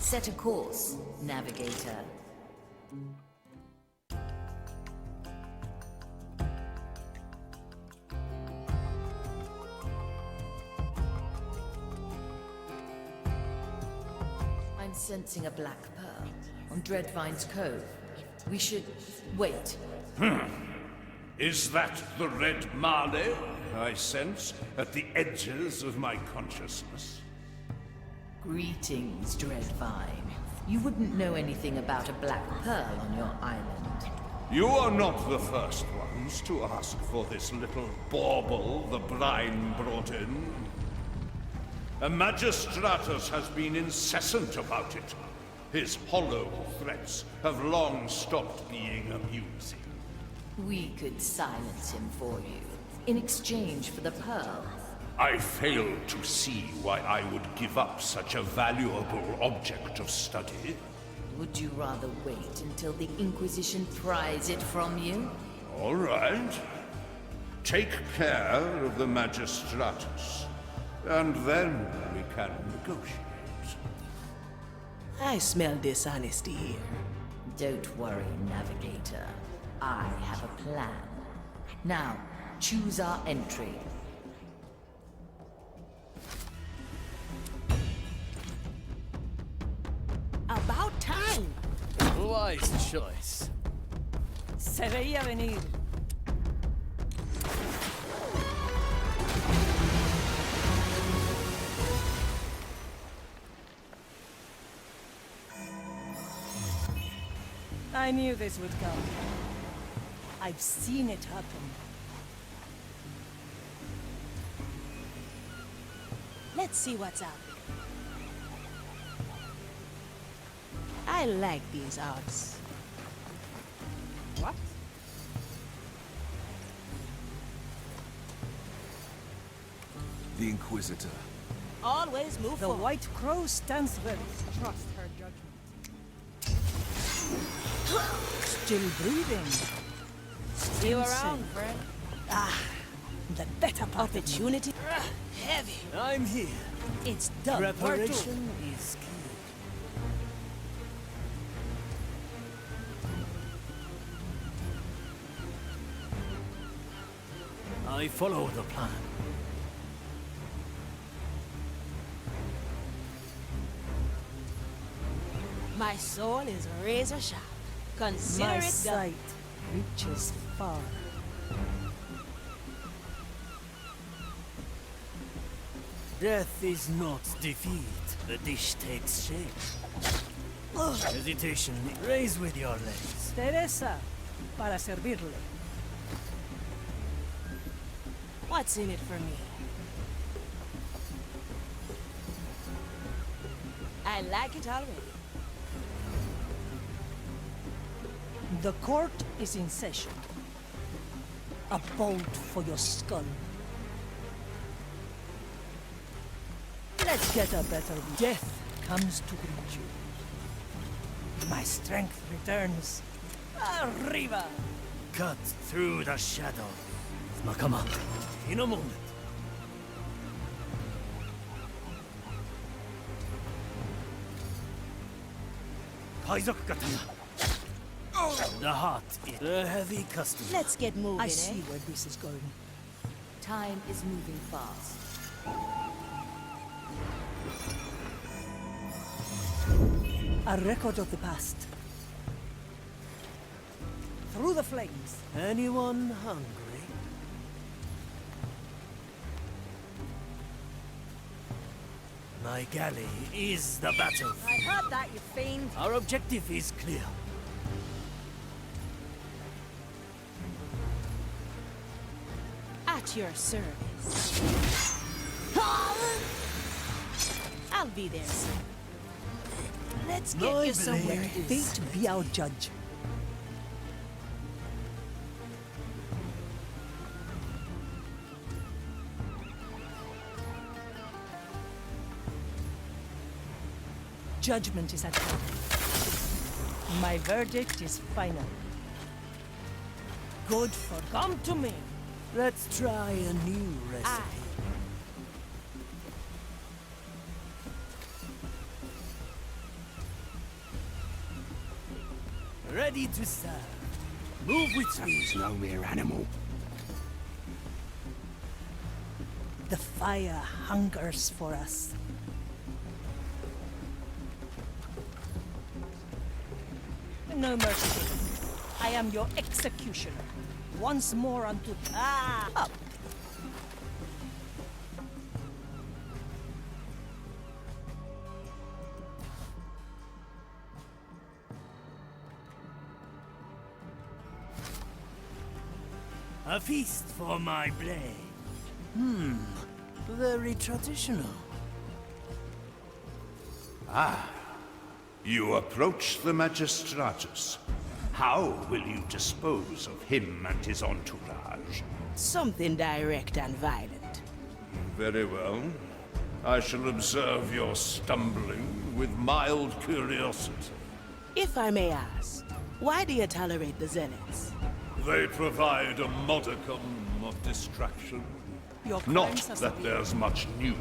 Set a course, navigator. I'm sensing a black pearl on Dreadvine's Cove. We should wait. Is that the red Marley I sense at the edges of my consciousness? Greetings, Dreadvine. You wouldn't know anything about a black pearl on your island. You are not the first ones to ask for this little bauble the brine brought in. A Magistratus has been incessant about it. His hollow threats have long stopped being amusing. We could silence him for you, in exchange for the pearl. I fail to see why I would give up such a valuable object of study. Would you rather wait until the Inquisition pries it from you? All right. Take care of the Magistratus, and then we can negotiate. I smell dishonesty here. Don't worry, Navigator. I have a plan. Now, choose our entry. About time! Wise choice. Se veía venir. I knew this would come. I've seen it happen. Let's see what's out there. I like these odds. What? The Inquisitor. Always move The forward. White Crow stands ready. Trust her judgment. Still breathing. See you around, Insane. friend. The better part of me. Opportunity. Heavy. I'm here. It's done. Preparation is key. I follow the plan. My soul is razor sharp. Consider My it done. sight reaches far. Death is not defeat. The dish takes shape. Hesitation. Raise with your legs. Teresa, para servirle. What's in it for me? I like it already. The court is in session. A bolt for your skull. Let's get a better view. Death comes to greet you. My strength returns. Arriba! Cut through the shadow. Nakama. In a moment. Kaizoku katana. The heart is a heavy customer. Let's get moving, I eh? see where this is going. Time is moving fast. A record of the past. Through the flames. Anyone hungry? My galley is the battle. I heard that, you fiend. Our objective is clear. At your service. I'll be there soon. Let's get My you somewhere. blade Fate be our judge. Judgment is at hand. My verdict is final. Good for come to me. Let's try a new recipe. Aye. Ready to serve. Move with me. He's no mere animal. The fire hungers for us. No mercy. I am your executioner. Once more unto up. A feast for my blade. Very traditional. You approach the Magistratus. How will you dispose of him and his entourage? Something direct and violent. Very well. I shall observe your stumbling with mild curiosity. If I may ask, why do you tolerate the Zealots? They provide a modicum of distraction. Your Not crimes are that severe. there's much news.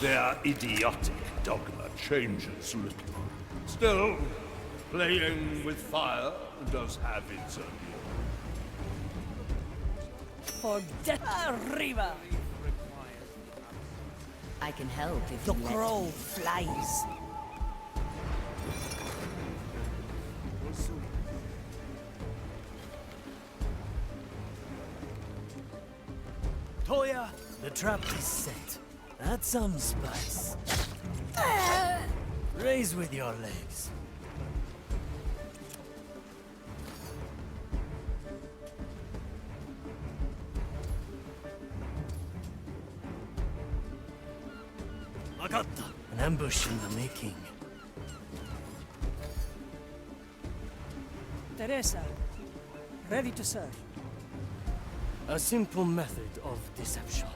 Their idiotic dogma changes little. Still, playing with fire does have its allure. For death. Arriba! I can help if The you let crow me. flies. Toya, the trap is set. Add some spice. Raise with your legs. Magatta. An ambush in the making. Teresa, ready to serve. A simple method of deception.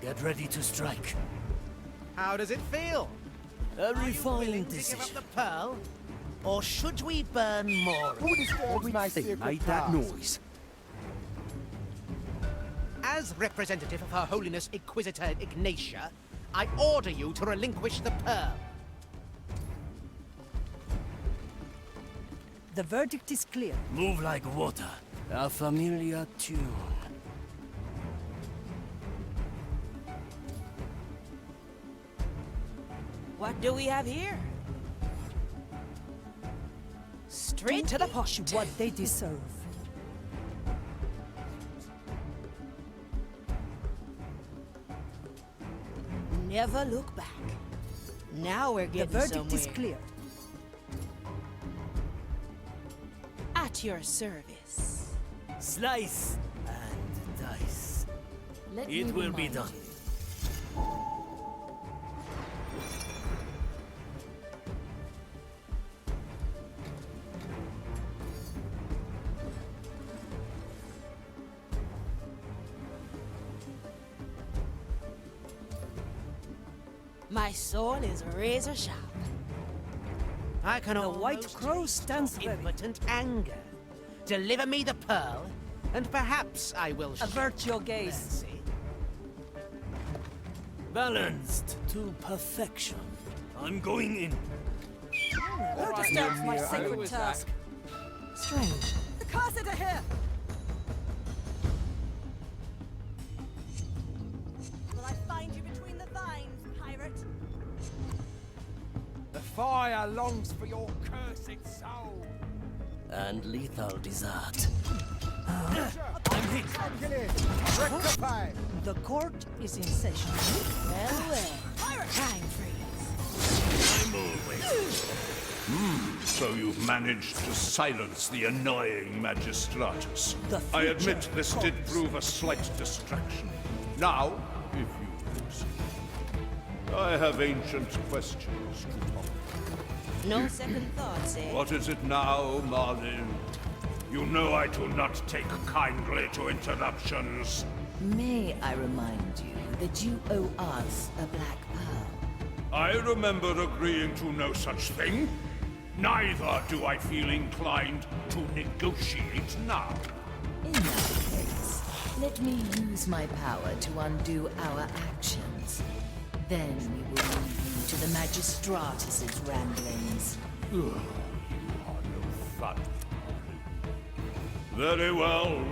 Get ready to strike. How does it feel? A Willing refined to give up decision. the pearl? Or should we burn more? What made that noise? As representative of Her Holiness Inquisitor Ignatia, I order you to relinquish the pearl. The verdict is clear. Move like water. A familiar tune. What do we have here? Straight to the point. What they deserve. Never look back. Now we're The getting verdict somewhere. is clear. At your service. Slice and dice. Let me It will be remind done. you. My sword is razor sharp. I can The white almost crow taste stands your ready. impotent anger. Deliver me the pearl, and perhaps I will Avert your gaze. mercy. Balanced to perfection. I'm going in. Who disturbs my sacred task? Strange. The Carset are here! Will I find you between the vines, pirate? The fire longs for your cursed soul. And lethal desert. I'm hit. Kill it. Rectify. The court is in session. Well, well. Time freeze. I'm always. So you've managed to silence the annoying Magistratus. The I admit future this did comes. prove a slight distraction. Now, if you please, I have ancient questions to ponder. No second thoughts, eh? What is it now, Marlin? You know I do not take kindly to interruptions. May I remind you that you owe us a black pearl? I remember agreeing to no such thing. Neither do I feel inclined to negotiate now. In that case, let me use my power to undo our actions. Then we will leave you to the Magistratus's ramblings. fun. Very well.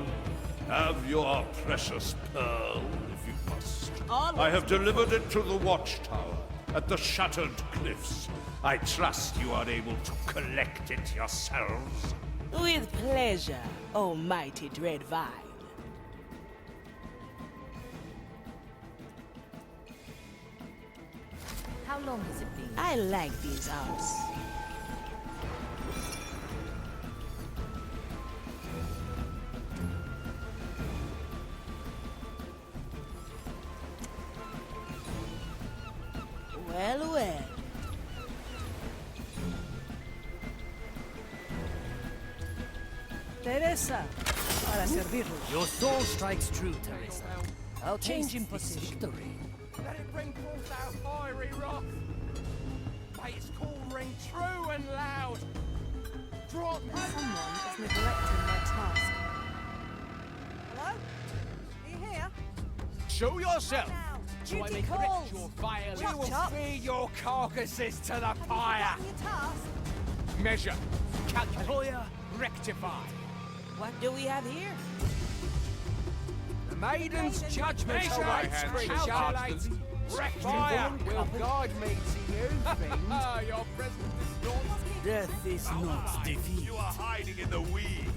Have your precious pearl, if you must. I have delivered it to the watchtower at the Shattered Cliffs. I trust you are able to collect it yourselves. With pleasure, O mighty dread vine. How long has it been? I like these arts. Well, well. Teresa, para servirlo. Your soul strikes true, Teresa. I'll Change taste in this position. victory. Let it bring forth our fiery wrath. May its call ring true and loud. Drop Someone is neglecting their task. Hello? Are you here? Show yourself. So I Duty may calls. correct your violence. We will Chop. feed your carcasses to the fire. Your task? Measure, calculate, rectify. What do we have here? The maiden's judgment Measure, awaits calculate, rectify. Will guide me to you, fiend. Your presence is not. Death is not defeat. You are hiding in the weeds.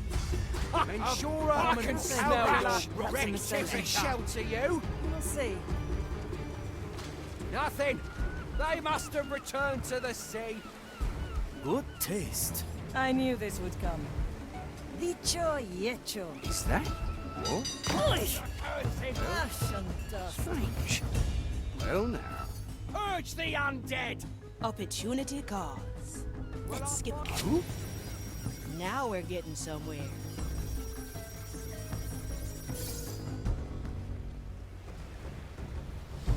Ensure I can smell That's your a mistake. rectify shelter you. We'll see. Nothing. They must have returned to the sea. Good taste. I knew this would come. Dicho y hecho. Is that? Ash and dust. Strange. Well now. Urge the undead. Opportunity calls. Let's skip it. Now we're getting somewhere.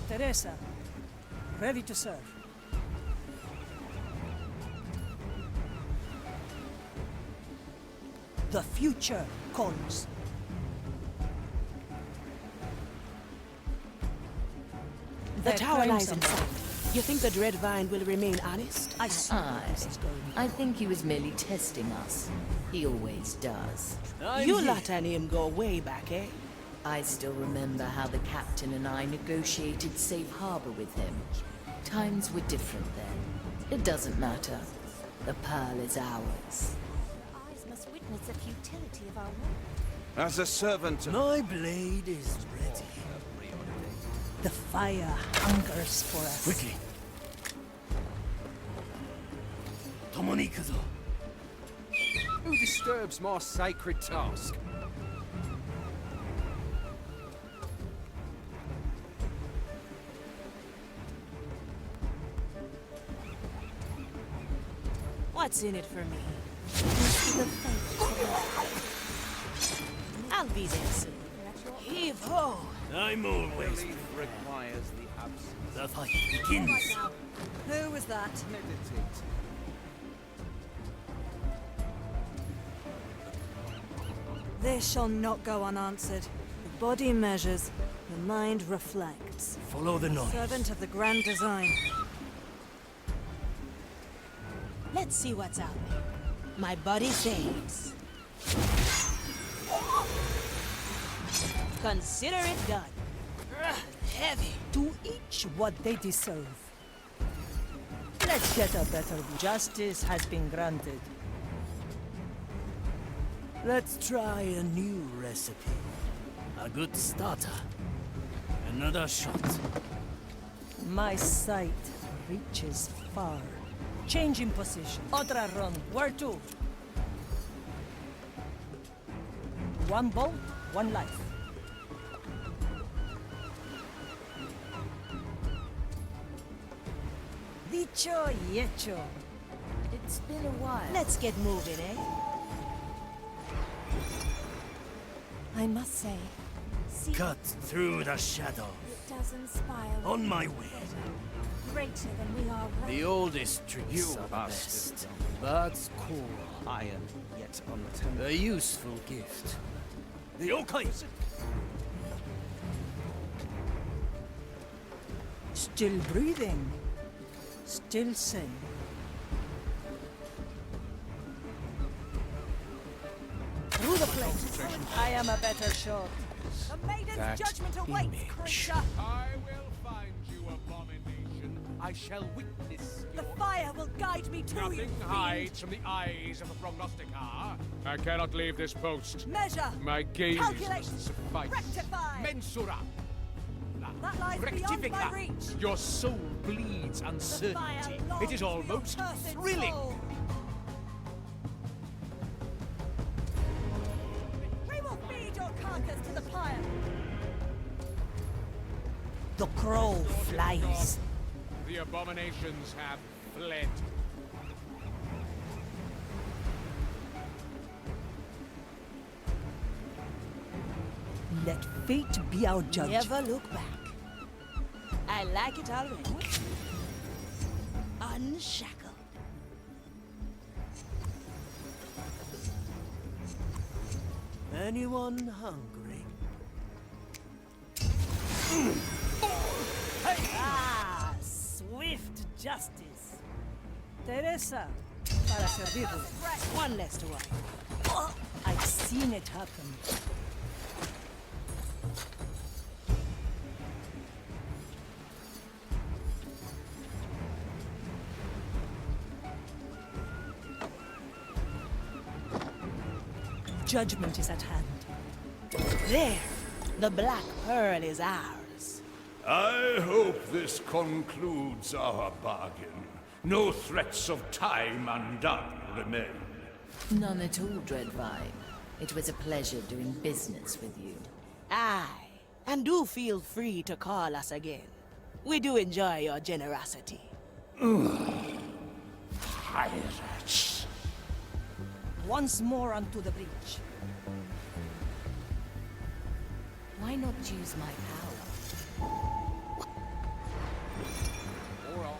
Teresa, ready to serve. The future calls. The They're tower trying lies in something. sight. You think the dread vine will remain honest? I saw where this is going. I think he was merely testing us. He always does. You lot and him go way back, eh? I still remember how the captain and I negotiated safe harbor with him. Times were different then. It doesn't matter. The pearl is ours. Eyes must witness the futility of our work. As a servant My blade is ready. The fire hungers for us. Quickly. Tomoni kuzo. Who disturbs my sacred task? What's in it for me? The fate I'll be there soon. Heave ho! I'm always Requires the absence. the fight begins. Who was that? Meditate. This shall not go unanswered. The body measures, the mind reflects. Follow the noise. Servant of the grand design. Let's see what's out there. My body says. Consider it done. Heavy. To each what they deserve. Let's get a better view. Justice has been granted. Let's try a new recipe. A good starter. Another shot. My sight reaches far. Change in position. Otra run. Where to? One bolt, one life. Dicho y hecho. It's been a while. Let's get moving, eh? I must say, Cut through the shadow. it does inspire On my way. greater than we are. The oldest tricks You are the are best. still Bird's core. iron, yet untended. A useful gift. The yokai. Still breathing. Still sane. Through the flames. I am a better shot. The maiden's That judgment awaits, image. creature. I will find you, abomination. I shall witness The your fire will guide me to you, Nothing fiend. hides from the eyes of a prognosticar. I cannot leave this post. Measure. My gaze Calculate. must suffice. Rectify. Mensura. That lies beyond my reach. Your soul bleeds The uncertainty. fire longs It is for your almost cursed thrilling. soul. We will feed your carcass to the pyre. The crow flies. The abominations have fled. Let fate be our judge. Never look back. I like it already. Unshackled. Anyone hungry? Ah, swift justice. Teresa, para servirle. One less to worry. I've seen it happen. Judgment is at hand. There. The black pearl is ours. I hope this concludes our bargain. No threats of time undone remain. None at all, Dreadvine. It was a pleasure doing business with you. Aye. And do feel free to call us again. We do enjoy your generosity. Pirates. Once more onto the breach. Why not use my power? Or I'll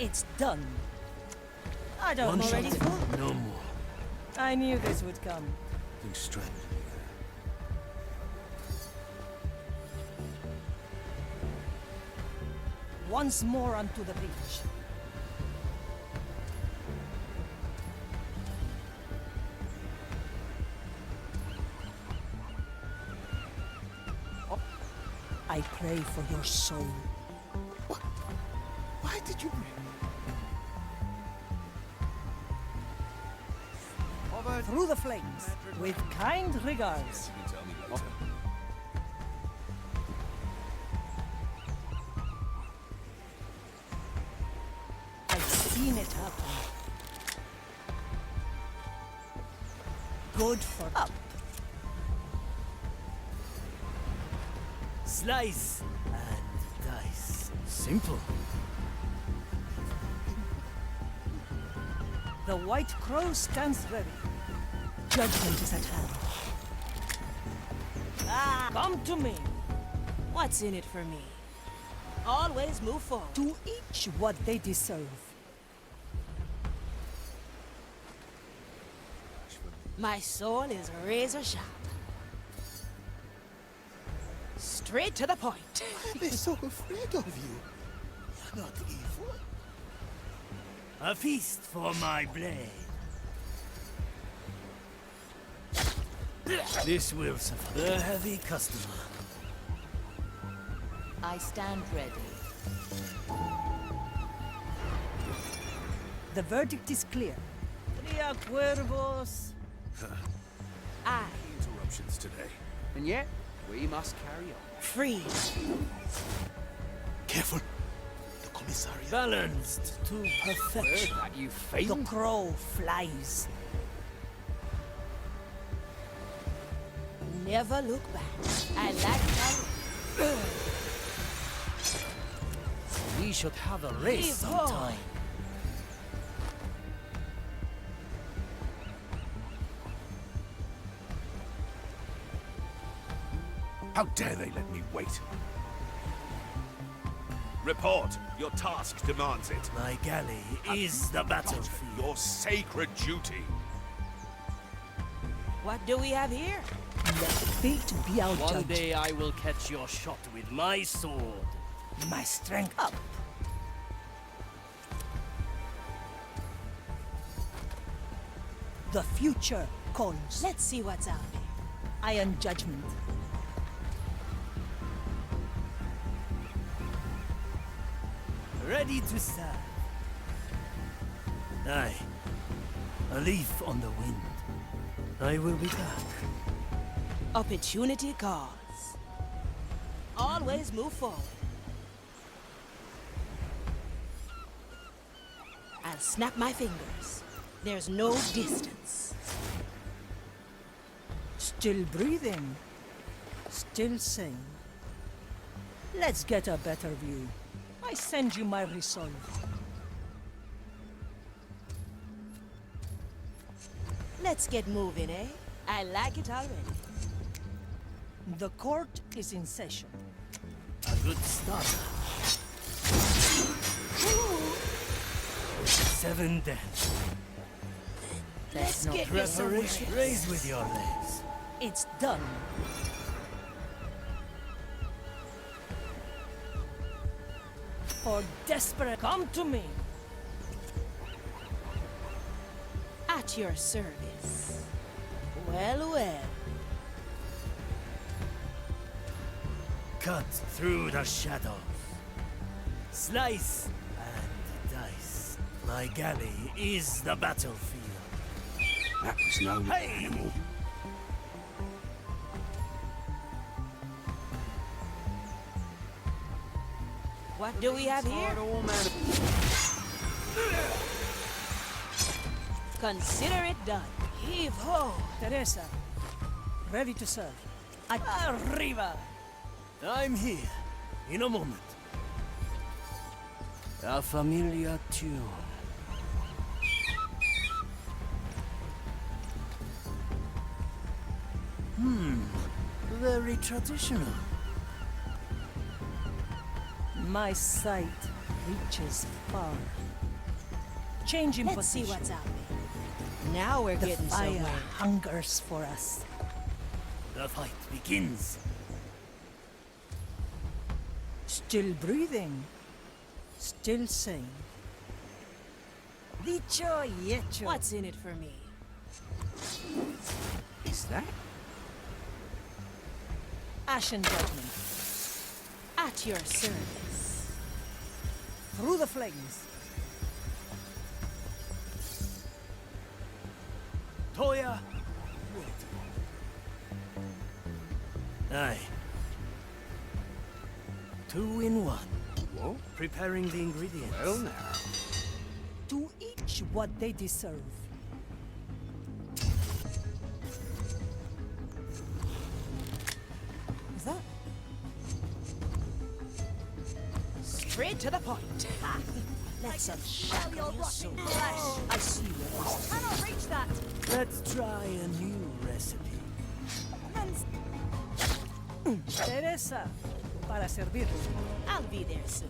It's done. I don't One know shot. ready for. No more. I knew this would come. Think straight. Once more onto the breach. I pray for your soul. Why did you bring Through the flames, with kind regards. I've seen it happen. Good for up. Slice and dice. Simple. The white crow stands ready. Judgment is at hand. Ah, come to me. What's in it for me? Always move forward. To each what they deserve. My soul is razor sharp. Straight to the point. They're so afraid of you. You're not evil. A feast for my blade. This will suffice. The heavy customer. I stand ready. The verdict is clear. Tria cuervos. Aye. Interruptions today. And yet, we must carry on. Freeze. Careful. The commissariat. Balanced to perfection. That you The fiend. crow flies. Never look back. I like that. We should have a race Leave sometime. How dare they let me wait? Report. Your task demands it. My galley is the battlefield. Your sacred duty. What do we have here? Let fate be our One judge. day I will catch your shot with my sword. My strength up. The future calls. Let's see what's out there. Iron judgment. Ready to serve. Aye. A leaf on the wind. I will be back. Opportunity calls. Always move forward. I'll snap my fingers. There's no distance. Still breathing. Still sane. Let's get a better view. I send you my resolve. Let's get moving, eh? I like it already. The court is in session. A good start. 7 deaths. Let's not get this over Preparation. with. Raise with your legs. It's done. For desperate, come to me. At your service. Well, well. Cut through the shadows. Slice and dice. My galley is the battlefield. That was no animal. What do we have here? Consider it done. Heave ho! Teresa, ready to serve. Arriba! I'm here. In a moment. A familiar tune. Very traditional. My sight reaches far. Changing Let's see position. what's out there. Now we're The getting fire somewhere. hungers for us. The fight begins. Still breathing. Still sane. Dicho y hecho. What's in it for me? Is that? Ashen judgment. At your service. Through the flames. Toya, aye. 2 in 1. What? Preparing the ingredients. Well now. To each what they deserve. Is that? Straight to the point. Let's unshackle your soul. I see what is. Cannot reach that. Let's try a new recipe. Teresa, para servirle. I'll be there soon.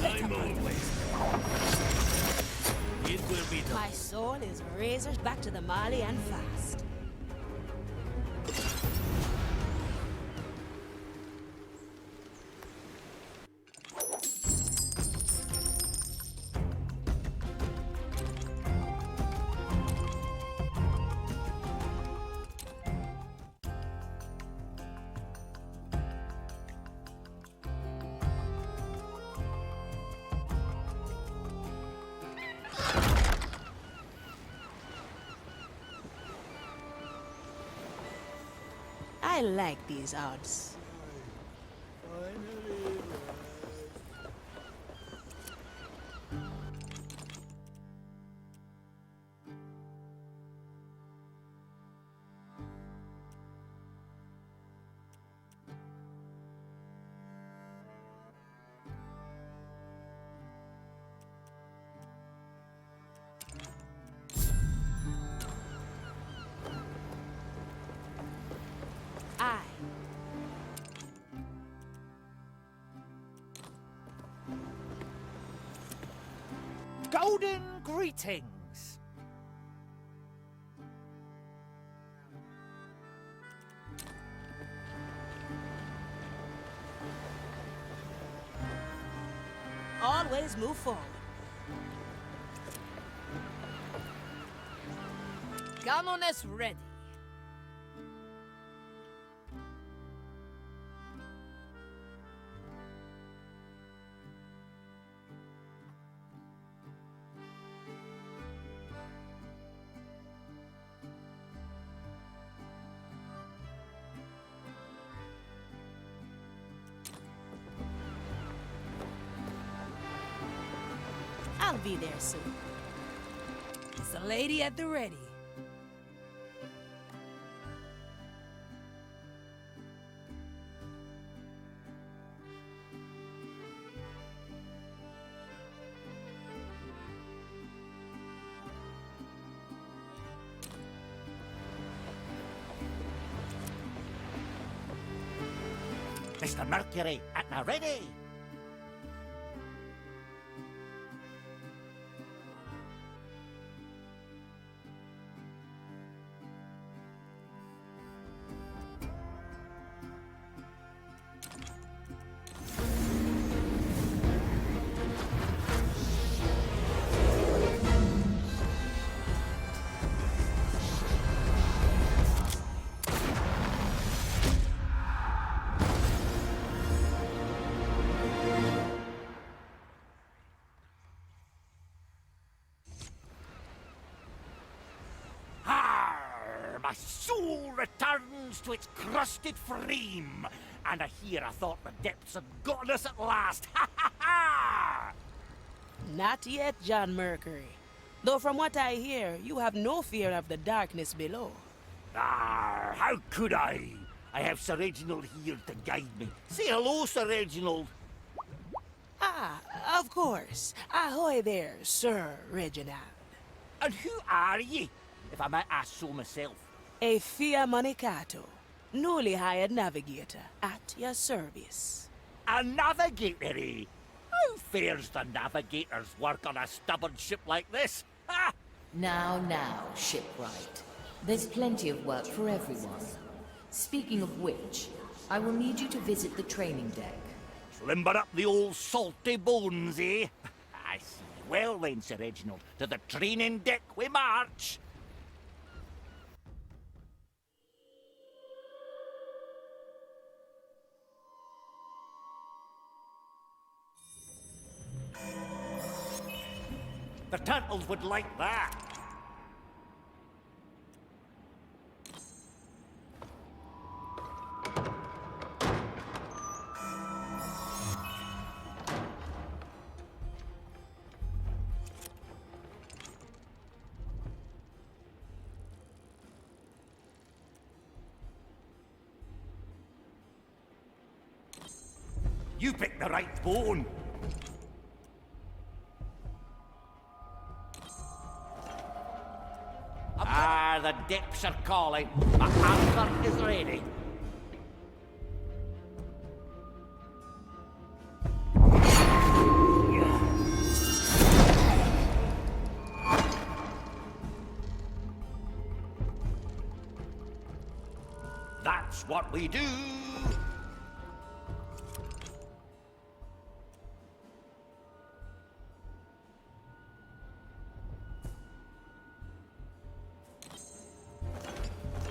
I'm always. It will be done. My soul is razors back to the Mali and fast. I like these odds. I Golden greetings. always move forward. Cannoness ready. I'll be there soon. It's a lady at the ready. Mr. Mercury, at the ready. My soul returns to its crusted frame, and here I thought the depths had gotten us at last. Ha ha ha! Not yet, John Mercury. Though from what I hear, you have no fear of the darkness below. How could I? I have Sir Reginald here to guide me. Say hello, Sir Reginald. Ah, of course. Ahoy there, Sir Reginald. And who are ye, if I might ask so myself? A Fiamanicato, newly hired navigator, at your service. A navigator, eh? How fares the navigator's work on a stubborn ship like this? Ha! Now, shipwright. There's plenty of work for everyone. Speaking of which, I will need you to visit the training deck. Limber up the old salty bones, eh? I see. Well then, Sir Reginald, to the training deck we march. The turtles would like that. You picked the right bone. The depths are calling. My anchor is ready. That's what we do.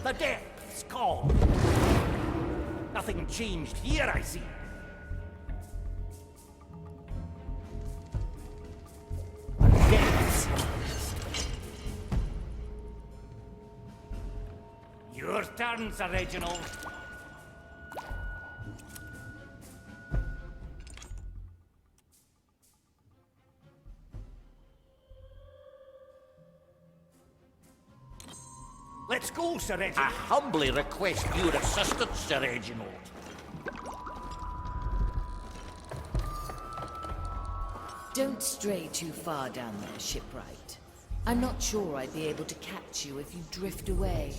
The depths call. Nothing changed here, I see. The depths. Your turn, Sir Reginald. Let's go, Sir Reginald. I humbly request your assistance, Sir Reginald. Don't stray too far down there, shipwright. I'm not sure I'd be able to catch you if you drift away.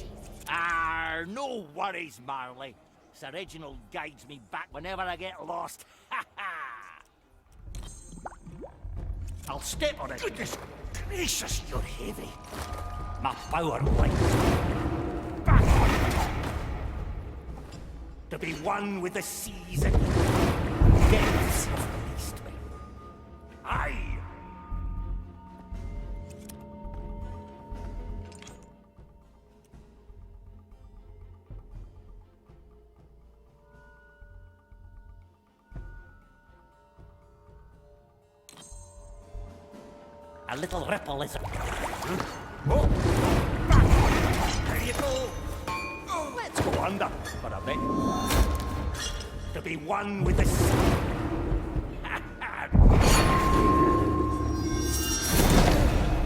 No worries, Marley. Sir Reginald guides me back whenever I get lost. Ha ha! I'll step on it. Goodness gracious, you're heavy. My power light. Back on top. To be one with the seas and depths have released me. A little ripple is... Oh! Back on! There you go! Let's go under for a bit. To be one with the sea.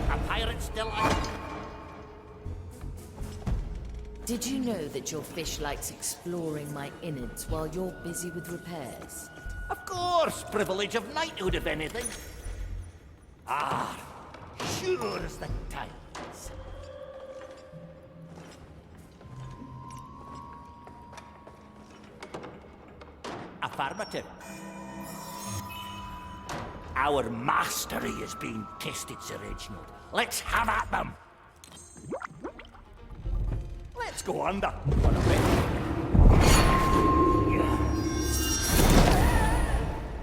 A pirate still out. Did you know that your fish likes exploring my innards while you're busy with repairs? Of course, privilege of knighthood, if anything. Ah, sure as the tides. Affirmative. Our mastery is being tested, Sir Reginald. Let's have at them. Let's go under for a bit.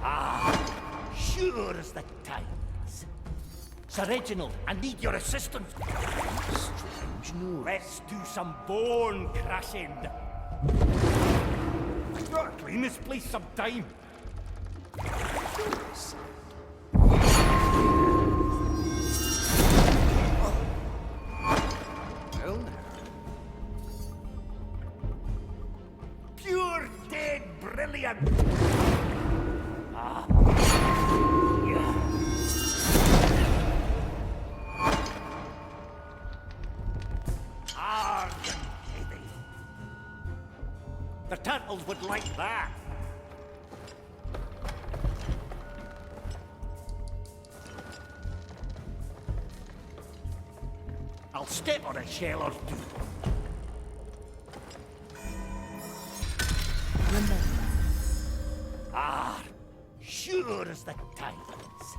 Ah, sure as the tides. Sir Reginald, I need your assistance. Strange news. Let's do some bone crushing. I've got to clean this place some time. Well, now. Pure dead brilliant. Ah. Yeah. Hard and heavy. The turtles would like that. I'll step on a shell or two. Remember, Ah, sure as the tides.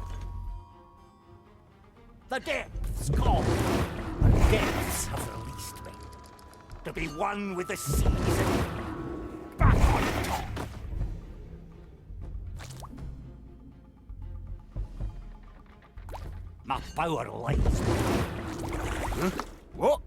The depths call. The depths have released me. To be one with the seas and back on top. My power lies. Huh? What?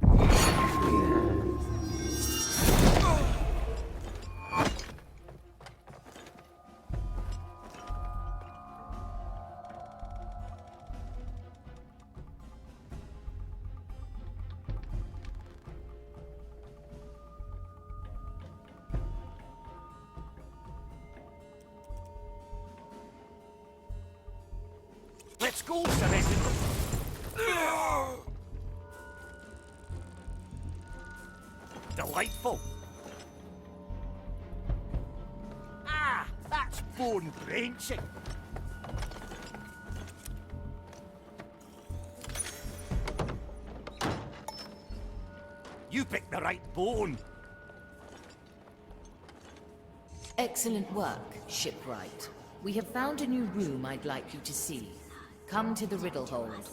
Let's go, Sir Reginald. Delightful. Ah, that's bone drenching. You picked the right bone. excellent work, shipwright. We have found a new room I'd like you to see. Come to the riddle hold.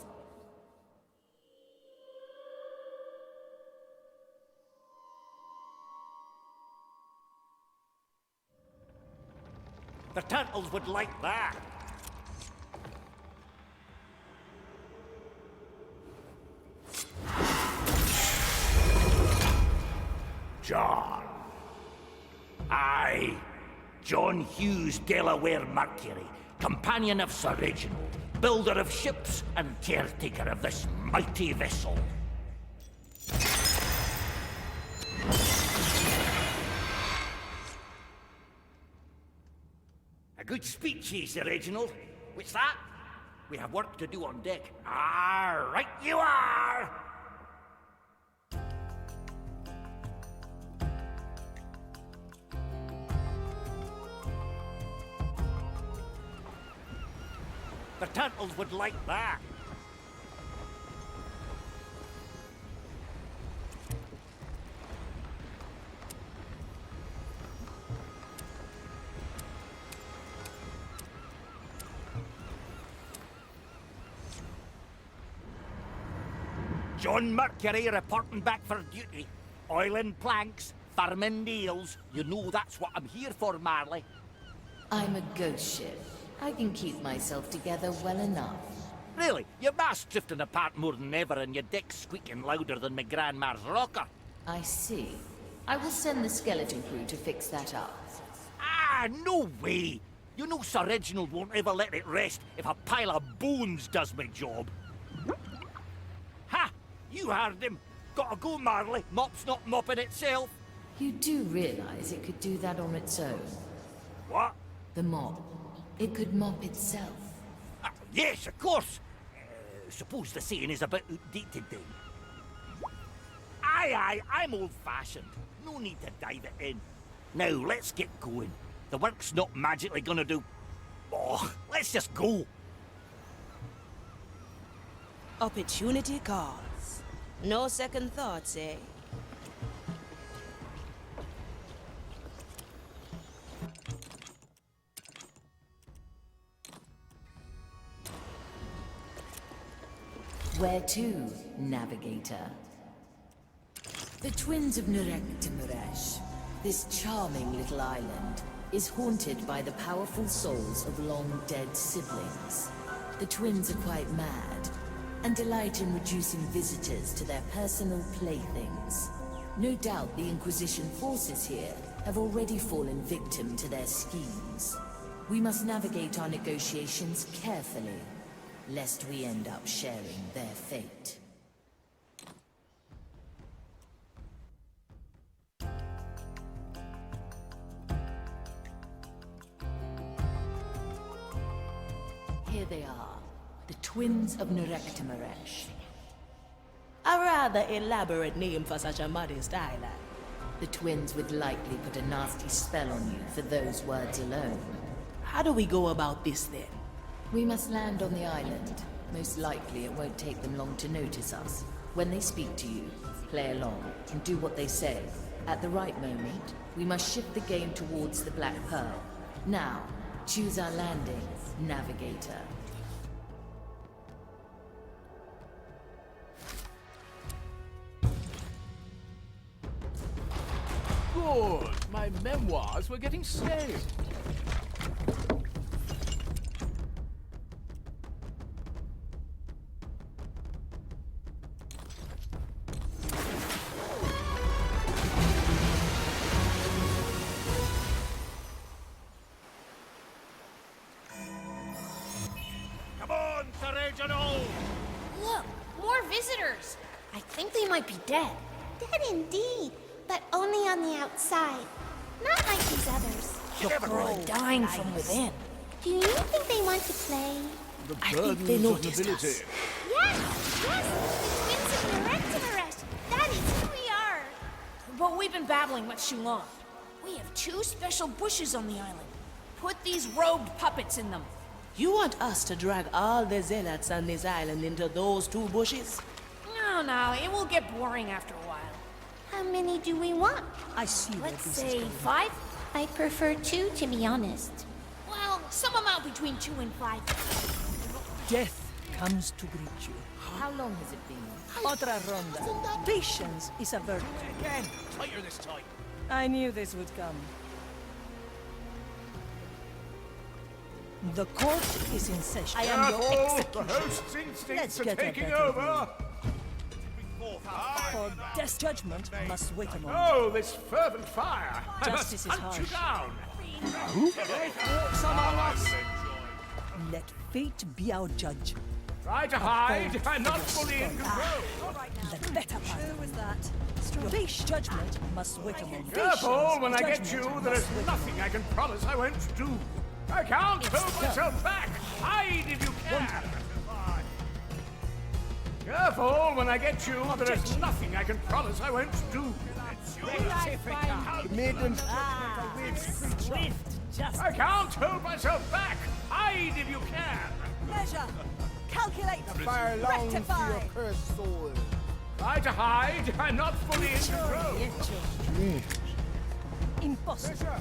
The turtles would like that. John. Aye. John Hughes Delaware Mercury, companion of Sir Reginald, builder of ships and caretaker of this mighty vessel. A good speech, ye, Sir Reginald. What's that? We have work to do on deck. Ah, right you are! The turtles would like that. John Mercury reporting back for duty. Oiling planks, farming nails. You know that's what I'm here for, Marley. I'm a ghost ship. I can keep myself together well enough. Really? Your mast's drifting apart more than ever and your deck's squeaking louder than my grandma's rocker. I see. I will send the skeleton crew to fix that up. Ah, no way! You know Sir Reginald won't ever let it rest if a pile of bones does my job. You heard him. Gotta go, Marley. Mop's not mopping itself. You do realize it could do that on its own? What? The mop. It could mop itself. Yes, of course. Suppose the saying is a bit outdated then. Aye, I'm old-fashioned. No need to dive it in. Now, let's get going. The work's not magically gonna do... Oh, let's just go. Opportunity calls. No second thoughts, eh? Where to, navigator? The twins of Nurek-Timurash. This charming little island is haunted by the powerful souls of long-dead siblings. The twins are quite mad, and delight in reducing visitors to their personal playthings. No doubt the Inquisition forces here have already fallen victim to their schemes. We must navigate our negotiations carefully, lest we end up sharing their fate. Here they are, the twins of Nurek-Timurash. A rather elaborate name for such a modest island. The twins would likely put a nasty spell on you for those words alone. How do we go about this then? We must land on the island. Most likely it won't take them long to notice us. When they speak to you, play along and do what they say. At the right moment, we must shift the game towards the Black Pearl. Now, choose our landing, navigator. Good. My memoirs were getting stale. Come on, Original! Look, more visitors. I think they might be dead. Dead indeed, but only on the outside. Not like these others. They're dying from within. Do you think they want to play? I think they noticed us. Yes! The twins of Nurek-Timurash. That is who we are! But we've been babbling much too long. We have 2 special bushes on the island. Put these robed puppets in them. You want us to drag all the zealots on this island into those 2 bushes? No, it will get boring after a while. How many do we want? I see where Let's this say is going. 5? I prefer 2, to be honest. Well, some amount between 2 and 5. Death comes to greet you. How long has it been? Otra ronda. Patience is a virtue. Again, tighter this time. I knew this would come. The court is in session. I am your The executioner. host's instincts Let's are get a taking better over. For death judgment must wait a moment. Oh, this fervent fire! Justice is I must hunt you harsh. down. Let fate be our judge. Try to hide. I'm not fully in control. The better part. Who was that? Your judgment must wait a moment. Careful! When I get Judgment you, there is must wait. nothing I can promise I won't do. I can't hold myself back. Hide if you can. Careful! When I get you, there is nothing I can promise I won't do. Made them I can't hold myself back. Hide if you can. Measure. Calculate. fire long to your cursed soul. Try to hide. I'm not fully in control. Impossible.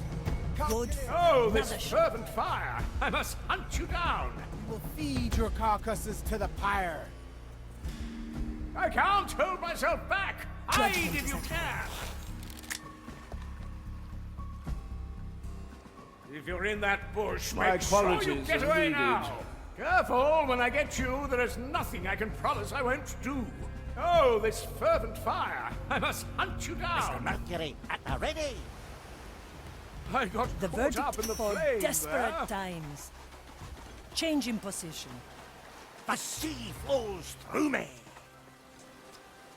Good. Oh, this fervent fire! I must hunt you down. We will feed your carcasses to the pyre. I can't hold myself back. Hide Judgment if you is can. If you're in that bush, My make sure you apologies get are away needed. now. Careful! When I get you, there is nothing I can promise I won't do. Oh, this fervent fire! I must hunt you down. Mercury, at the ready. I got The caught verdict up in the for flames desperate there. times. Change in position. The sea flows through me.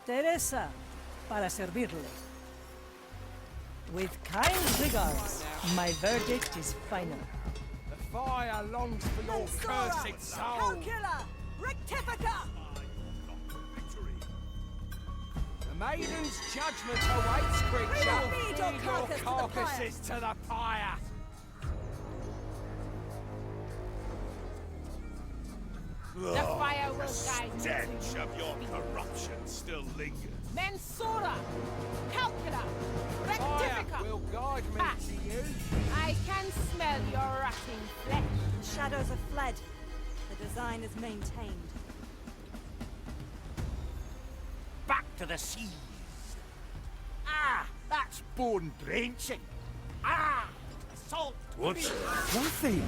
Teresa, para servirle. With kind regards, my verdict is final. The fire longs for your cursed soul. Rectifica! The maiden's judgment awaits, creature. Feed your carcass to the carcasses to the pyre. The fire will guide you. Stench of your corruption still lingers. Mensura! Calcula! Fire Rectifica! will guide me Ha. to you. I can smell your rotting flesh. The shadows have fled. The design is maintained. Back to the seas. Ah, that's bone drenching. Ah, salt. What's nothing?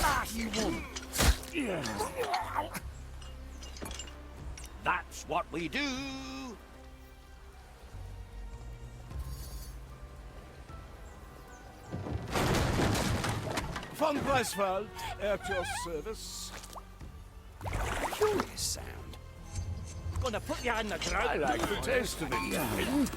Ah, you won't. Yeah. That's what we do. Von Greifswald, at your service. Curious sound. Gonna put you on the ground. I like the taste of it.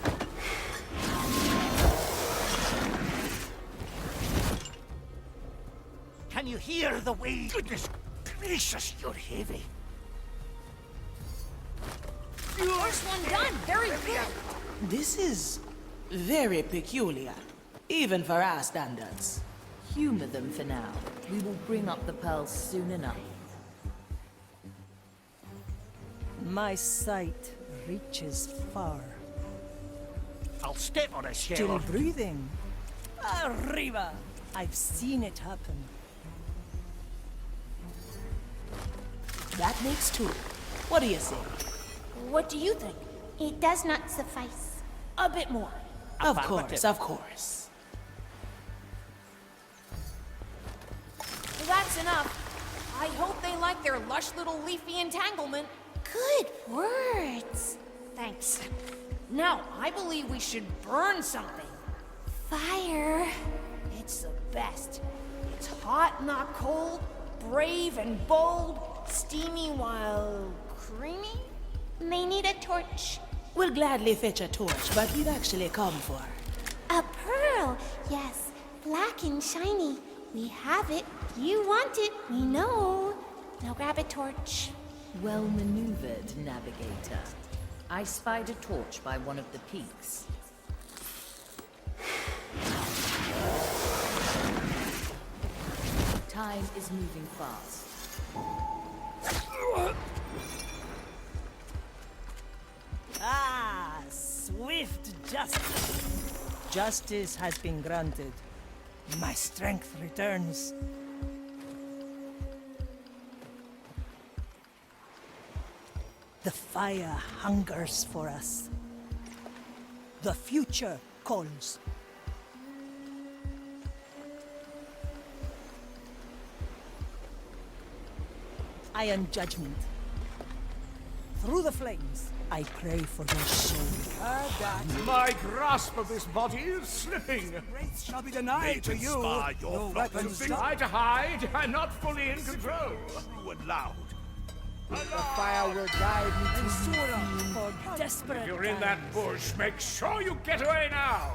Can you hear the way? Goodness gracious, you're heavy. First one done. Very good. This is very peculiar, even for our standards. Humor them for now. We will bring up the pearls soon enough. My sight reaches far. I'll step on a Still shell. breathing. Arriba! I've seen it happen. That makes two. What do you say? What do you think? It does not suffice. A bit more. Of course, of course. That's enough. I hope they like their lush little leafy entanglement. Good words. Thanks. Now, I believe we should burn something. Fire. It's the best. It's hot, not cold, brave and bold, steamy while creamy. May need a torch. We'll gladly fetch a torch, but we've actually come for A pearl. Yes, black and shiny. We have it. You want it. We know. Now grab a torch. Well maneuvered, navigator. I spied a torch by one of the peaks. Time is moving fast. Ah, swift justice. Justice has been granted. My strength returns. The fire hungers for us. The future calls. Iron judgment. Through the flames, I pray for your soul. My grasp of this body is slipping. Wraiths shall be denied to you. Your weapons Try to hide. I'm not fully in control. true and loud. The fire will guide me to For desperate If you're in times. that bush, make sure you get away now.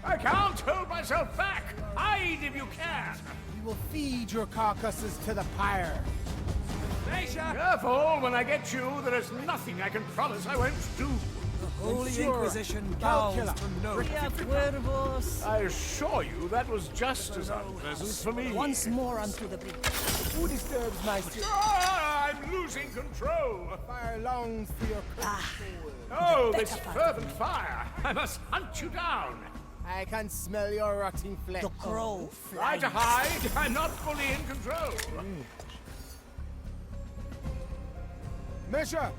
I can't hold myself back. Hide if you can. We will feed your carcasses to the pyre. Careful, when I get you, there is nothing I can promise I won't do. Holy Ensure Inquisition I'll bows kill her. to no. Maria Cuervos. I assure you that was just as unpleasant for me. Once more onto the brink. Who disturbs my sleep? Ah, I'm losing control. Fire longs for your cursed soul. Oh, this fervent fire. I must hunt you down. I can smell your rotting flesh. The crow Try flies. to hide. I'm not fully in control. Measure,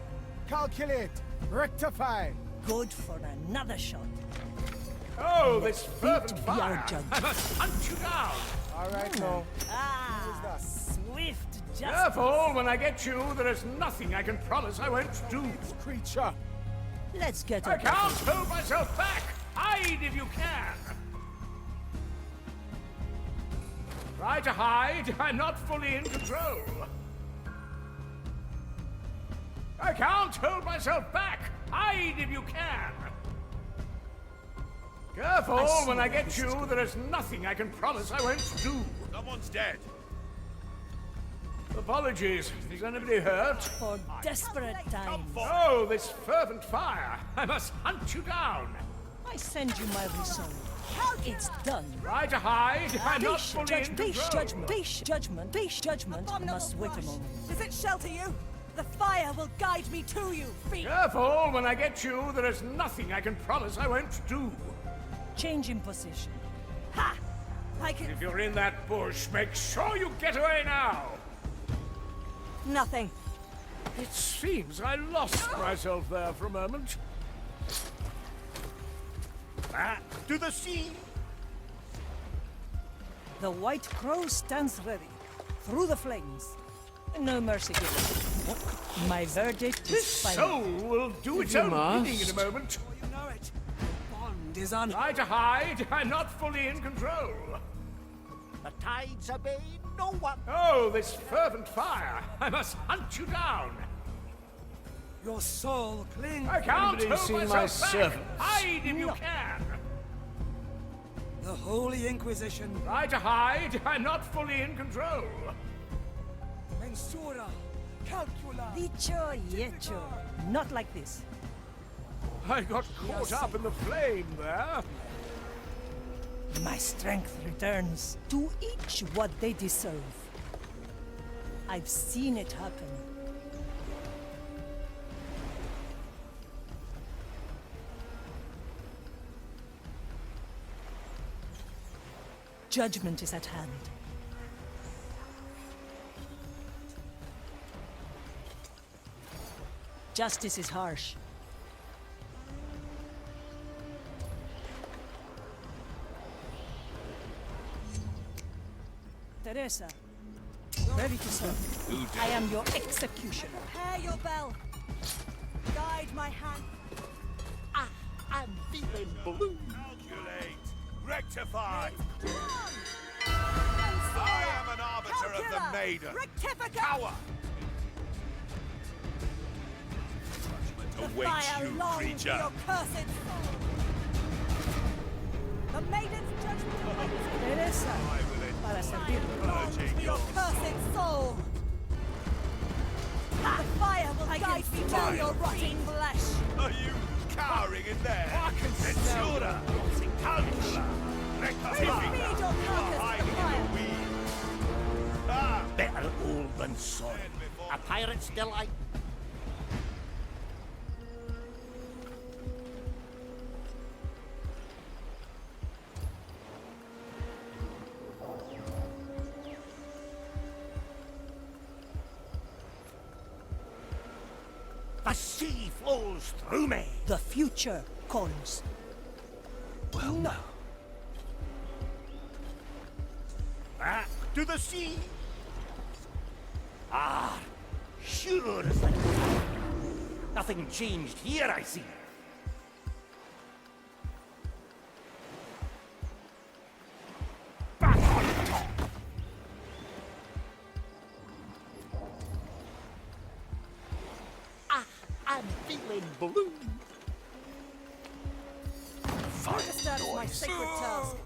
calculate, rectify. Good for another shot. Oh, this fervent be our fire. judge. I must hunt you down. All right, now. Ah, swift justice. Careful, when I get you, there is nothing I can promise I won't do. Creature. Let's get I a can't hold myself back. Hide if you can. Try to hide. I'm not fully in control. I can't hold myself back. Hide if you can! Careful, when I get you, there is nothing I can promise I won't do. Someone's dead. Apologies. Is anybody hurt? For desperate times. Oh, this fervent fire! I must hunt you down! I send you my resolve. It's done. Try to hide. I'm not fully in control. Judgment must wait a moment. Does it shelter you? The fire will guide me to you, feet. Careful, when I get you, there is nothing I can promise I won't do. Change in position. Ha! I can... If you're in that bush, make sure you get away now! Nothing. It seems I lost myself there for a moment. Back to the sea! The white crow stands ready. Through the flames. No mercy given. My verdict is This final. soul will do its own bidding in a moment. You know it. Bond is on. Try to hide. I'm not fully in control. The tides obey no one. Oh, this fervent fire! I must hunt you down. Your soul clings. I can't Anybody hold seen myself my back. servants? Hide if you can. The Holy Inquisition. Try to hide. I'm not fully in control. Mensura. Calcula. Dicho y hecho. Not like this. I got caught up in the flame there. My strength returns. To each what they deserve. I've seen it happen. Judgment is at hand. Justice is harsh. Teresa, ready to serve. I am your executioner. Prepare your bell. Guide my hand. I'm feeling blue. Calculate. Rectify. Mensura! I am an arbiter of Calcula! the maiden. Rectificate! Power. The Await fire you, longs for creature. your cursed soul. The maiden's judgment awaits. Teresa, I will para servir. Longs for your cursed soul. The fire will guide me to your rotting flesh. Are you cowering in there? Censura! Calcula! Rectify! Feed your You are carcass to hiding the in fire. the weeds. Ah! Better old than sorry. A pirate's delight. The sea flows through me. The future calls. Well, No. Back to the sea. Ah, sure as the... Nothing changed here, I see. Back on top. I'm feeling blue. Don't disturb my sacred task.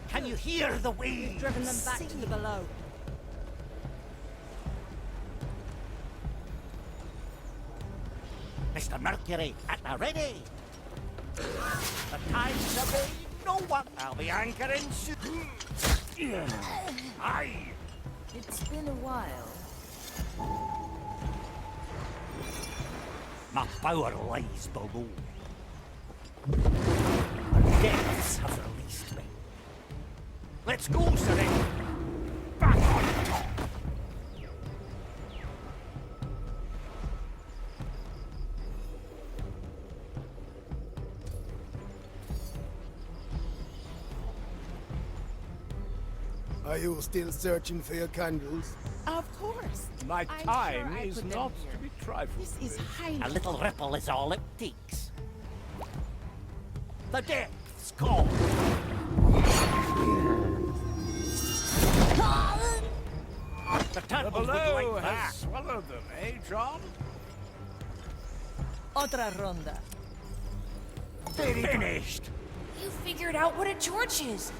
Can you hear the waves? Driven them back to the below. Mr. Mercury, at the ready. The tides obey no one. I'll be anchoring soon. Aye. It's been a while. My power lies below. The depths have released me. Let's go, Serene. Back on top. Are you still searching for your candles? Of course. My I'm time sure I is put them not here. to be trifled This is with. highly... A little ripple is all it takes. The depths call. The The tunnels would below like that. has swallowed them, eh, John? Otra ronda. Finished. You figured out what a torch is.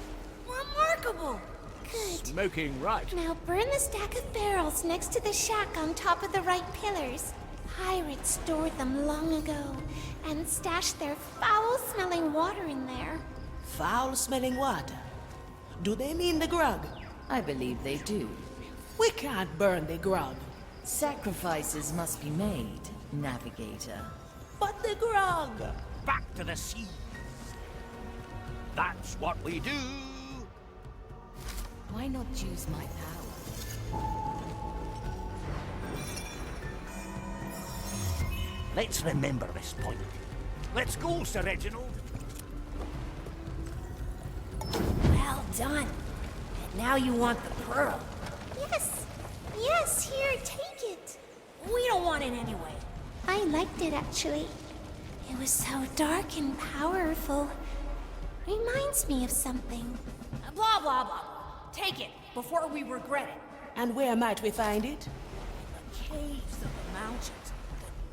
Remarkable. Good. Smoking right. Now burn the stack of barrels next to the shack on top of the right pillars. Pirates stored them long ago and stashed their foul-smelling water in there. Foul-smelling water? Do they mean the grog? I believe they do. We can't burn the grog. Sacrifices must be made, Navigator. But the grog! Back to the sea. That's what we do. Why not use my power? Let's remember this point. Let's go, Sir Reginald. Well done. And now you want the pearl. Yes. Yes, here, take it. We don't want it anyway. I liked it, actually. It was so dark and powerful. Reminds me of something. Blah, blah, blah. Take it before we regret it. And where might we find it? The caves of the mountains.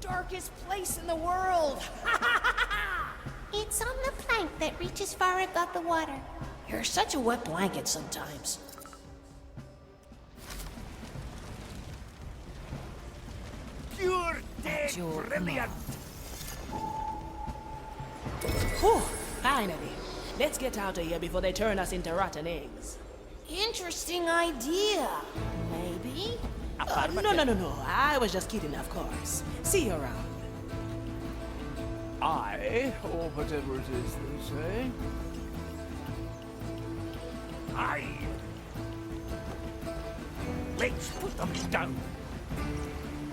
The darkest place in the world. It's on the plank that reaches far above the water. You're such a wet blanket sometimes. Pure dead your brilliant. Whew, finally. Let's get out of here before they turn us into rotten eggs. Interesting idea. Maybe? No. I was just kidding, of course. See you around. I, or whatever it is they say. Aye. Let's put them down.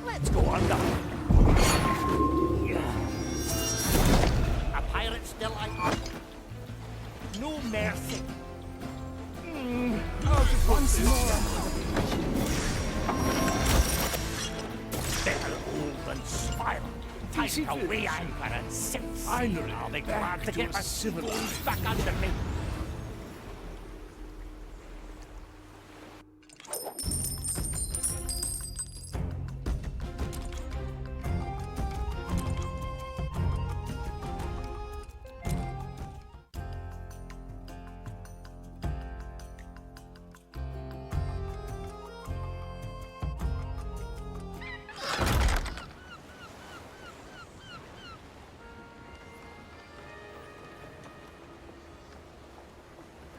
Let's go under. A pirate still alive. No mercy. Once more. They're old and spiral. Time to weigh anchor and sit. Finally, I'll be back glad to to get a my civilized stones back under me.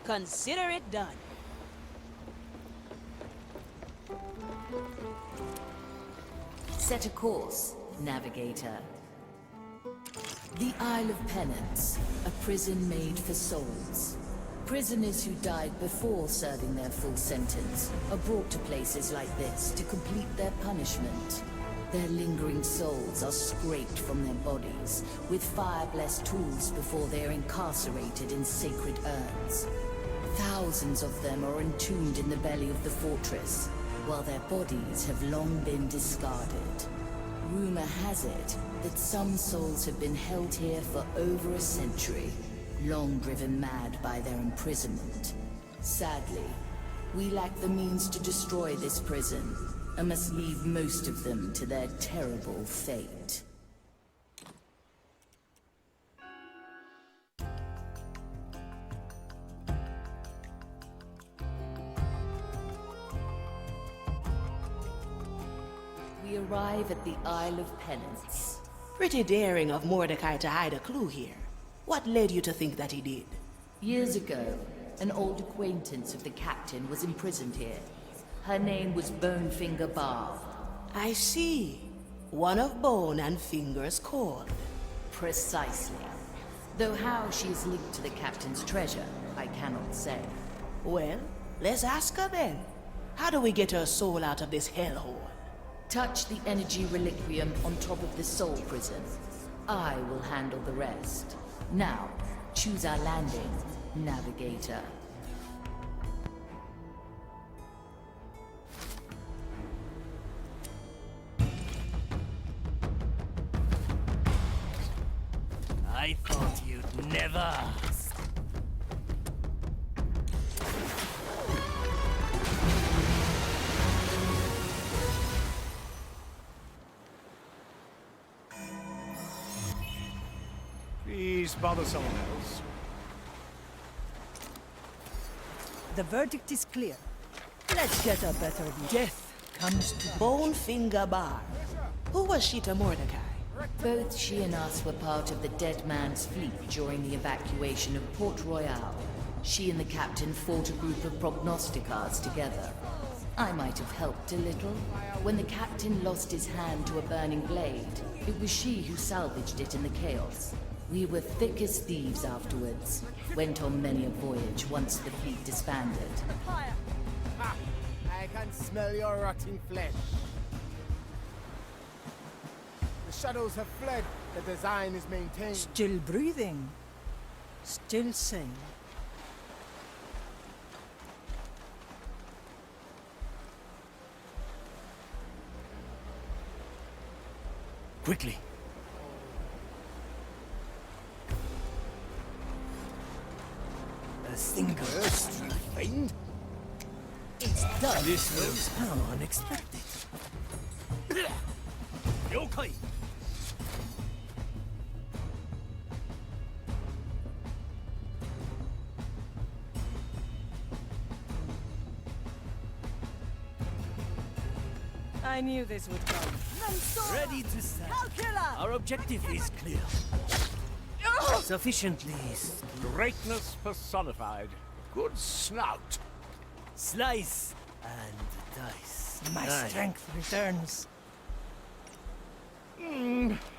Consider it done. Set a course, Navigator. The Isle of Penance, a prison made for souls. Prisoners who died before serving their full sentence are brought to places like this to complete their punishment. Their lingering souls are scraped from their bodies with fire-blessed tools before they are incarcerated in sacred urns. Thousands of them are entombed in the belly of the fortress, while their bodies have long been discarded. Rumor has it that some souls have been held here for over a century, long driven mad by their imprisonment. Sadly, we lack the means to destroy this prison, and must leave most of them to their terrible fate. We arrive at the Isle of Penance. Pretty daring of Mordecai to hide a clue here. What led you to think that he did? Years ago, an old acquaintance of the captain was imprisoned here. Her name was Bonefinger Barb. I see. One of Bone and Finger's core. Precisely. Though how she is linked to the captain's treasure, I cannot say. Well, let's ask her then. How do we get her soul out of this hellhole? Touch the energy reliquium on top of the soul prison. I will handle the rest. Now, choose our landing, Navigator. I thought you'd never ask. Please bother someone else. The verdict is clear. Let's get a better view. Death comes to Bonefinger Bar. Who was she to Mordecai? Both she and us were part of the Dead Man's fleet during the evacuation of Port Royal. She and the captain fought a group of prognosticars together. I might have helped a little. When the captain lost his hand to a burning blade, it was she who salvaged it in the chaos. We were thick as thieves afterwards. Went on many a voyage once the fleet disbanded. Ha! I can smell your rotting flesh. The shadows have fled. The design is maintained. Still breathing. Still sane. Quickly. A single strike. Find? It's done. This was how unexpected. Yokai! I knew this would come. Ready to serve. Our objective is clear. Sufficiently Greatness personified. Good snout. slice and dice. My Aye. strength returns.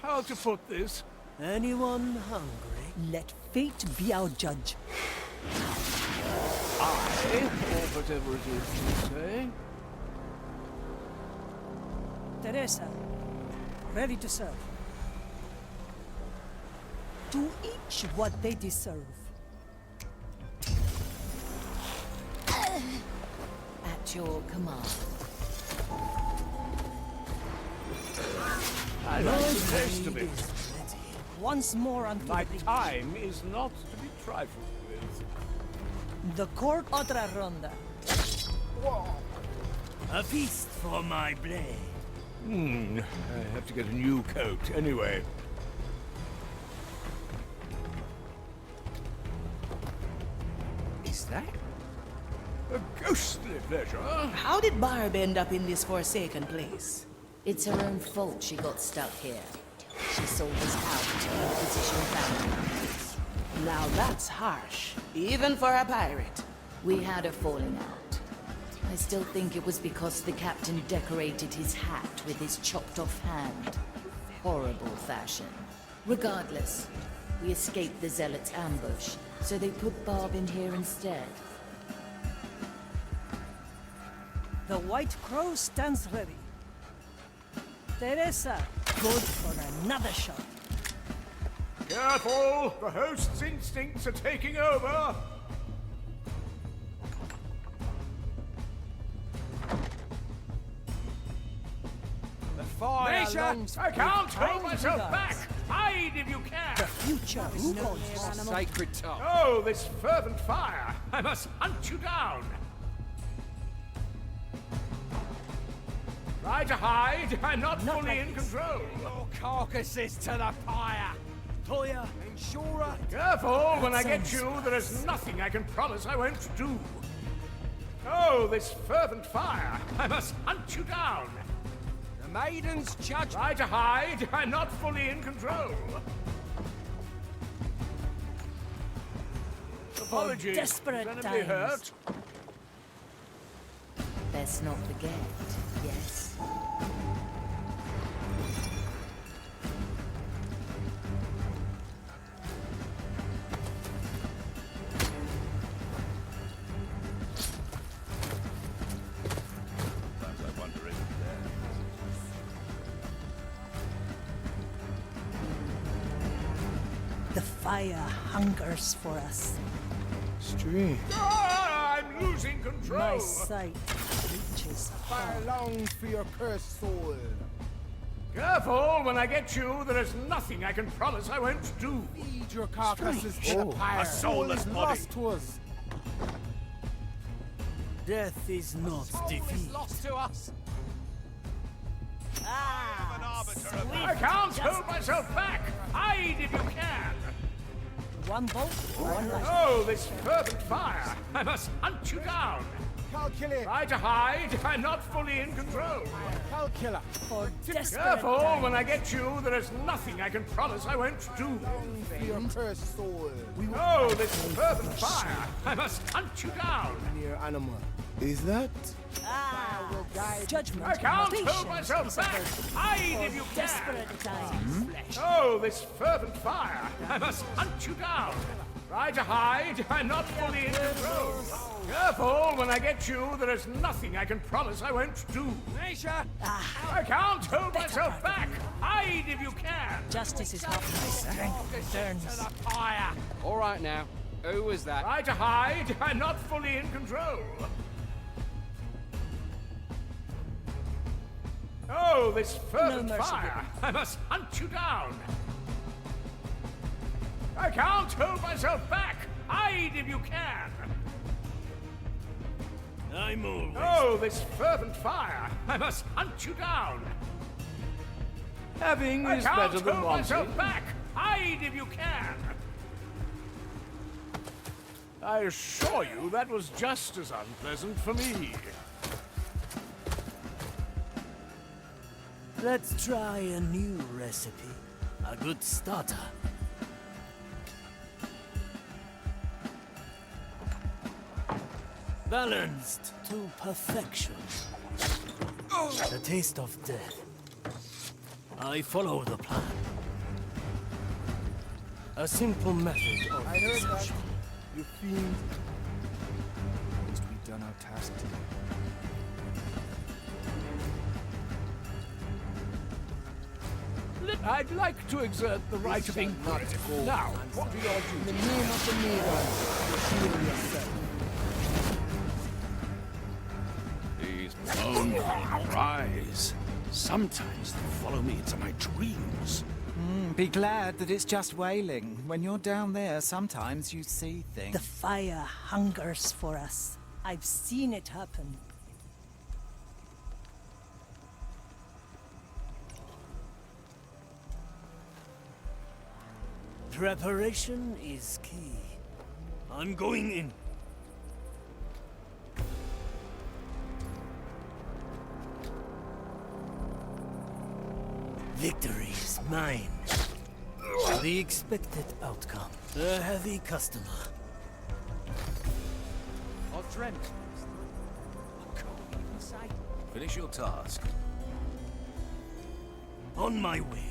How to put this? Anyone hungry? Let fate be our judge. I, or whatever it is you say. Teresa, ready to serve. To each what they deserve. At your command. I like the taste of it. Once more unto My the breach. time is not to be trifled with. The court otra ronda. A feast for my blade. I have to get a new coat anyway. Is that a ghostly pleasure? How did Barb end up in this forsaken place? It's her own fault she got stuck here. She sold us out to Inquisition bounty. Now that's harsh, even for a pirate. We had a falling out. I still think it was because the captain decorated his hat with his chopped off hand. Horrible fashion. Regardless, we escaped the Zealots' ambush, so they put Barb in here instead. The White Crow stands ready. Teresa, good for another shot. Careful! The host's instincts are taking over! The fire Major, longs I can't hold kind myself regards. back! Hide if you can! The future who calls for sacred top. Oh, this fervent fire! I must hunt you down! Try to hide! I'm not fully like in this. control! Your carcasses to the pyre. Toya, Insurer. Careful! When I That get you, sounds there is nothing I can promise I won't do! Oh, this fervent fire! I must hunt you down! The maiden's judgment. Try to hide! I'm not fully in control! Apologies. desperate Is anybody times. hurt? Best not forget, yes? I wonder if The fire hungers for us. Strange. Ah, I'm losing control! My sight reaches Fire far. longs for your cursed soul. Careful, when I get you, there is nothing I can promise I won't do. Feed your carcasses to the Oh, pyre. a soulless All is body. lost to us. Death is not Soul is defeat. lost to us. I can't hold myself back. Hide if you can. One bolt, one life. Oh, this fervent fire. I must hunt you down. Calculate. Try to hide. I'm not fully in control. Calcula. For desperate Careful, times. when I get you, there is nothing I can promise I won't do. For your cursed soul. Oh, this fervent fire. I must hunt you down. Mere animal. Is that? Judgment. I can't patience hold myself is a back. virtue. Hide if you can. Desperate times. Oh, this fervent fire. I must hunt you down. Try to hide. I'm not fully in control. Careful, when I get you, there is nothing I can promise I won't do. Nature. I can't hold myself back. Hide if you can. Justice is how my strength returns. To the pyre. All right now. Who was that? Try to hide. I'm not fully in control. Oh, this fervent mercy fire. I must hunt you down. I can't hold myself back. Hide if you can. I'm always. Oh, this fervent fire. I must hunt you down. Having I is can't better than hold wanting. myself back. Hide if you can. I assure you that was just as unpleasant for me. Let's try a new recipe. A good starter. Balanced to perfection. The taste of death. I follow the plan. A simple method of I heard that. execution. You fiend. Must we done our task today? I'd like to exert the right of inquiry. Now, what do your In the duties? name of the maiden, reveal yourself. These bone rise. Sometimes they follow me into my dreams. Be glad that it's just wailing. When you're down there, sometimes you see things. The fire hungers for us. I've seen it happen. Preparation is key. I'm going in. Victory is mine. The expected outcome. A heavy customer. I dreamt. Finish your task. On my way.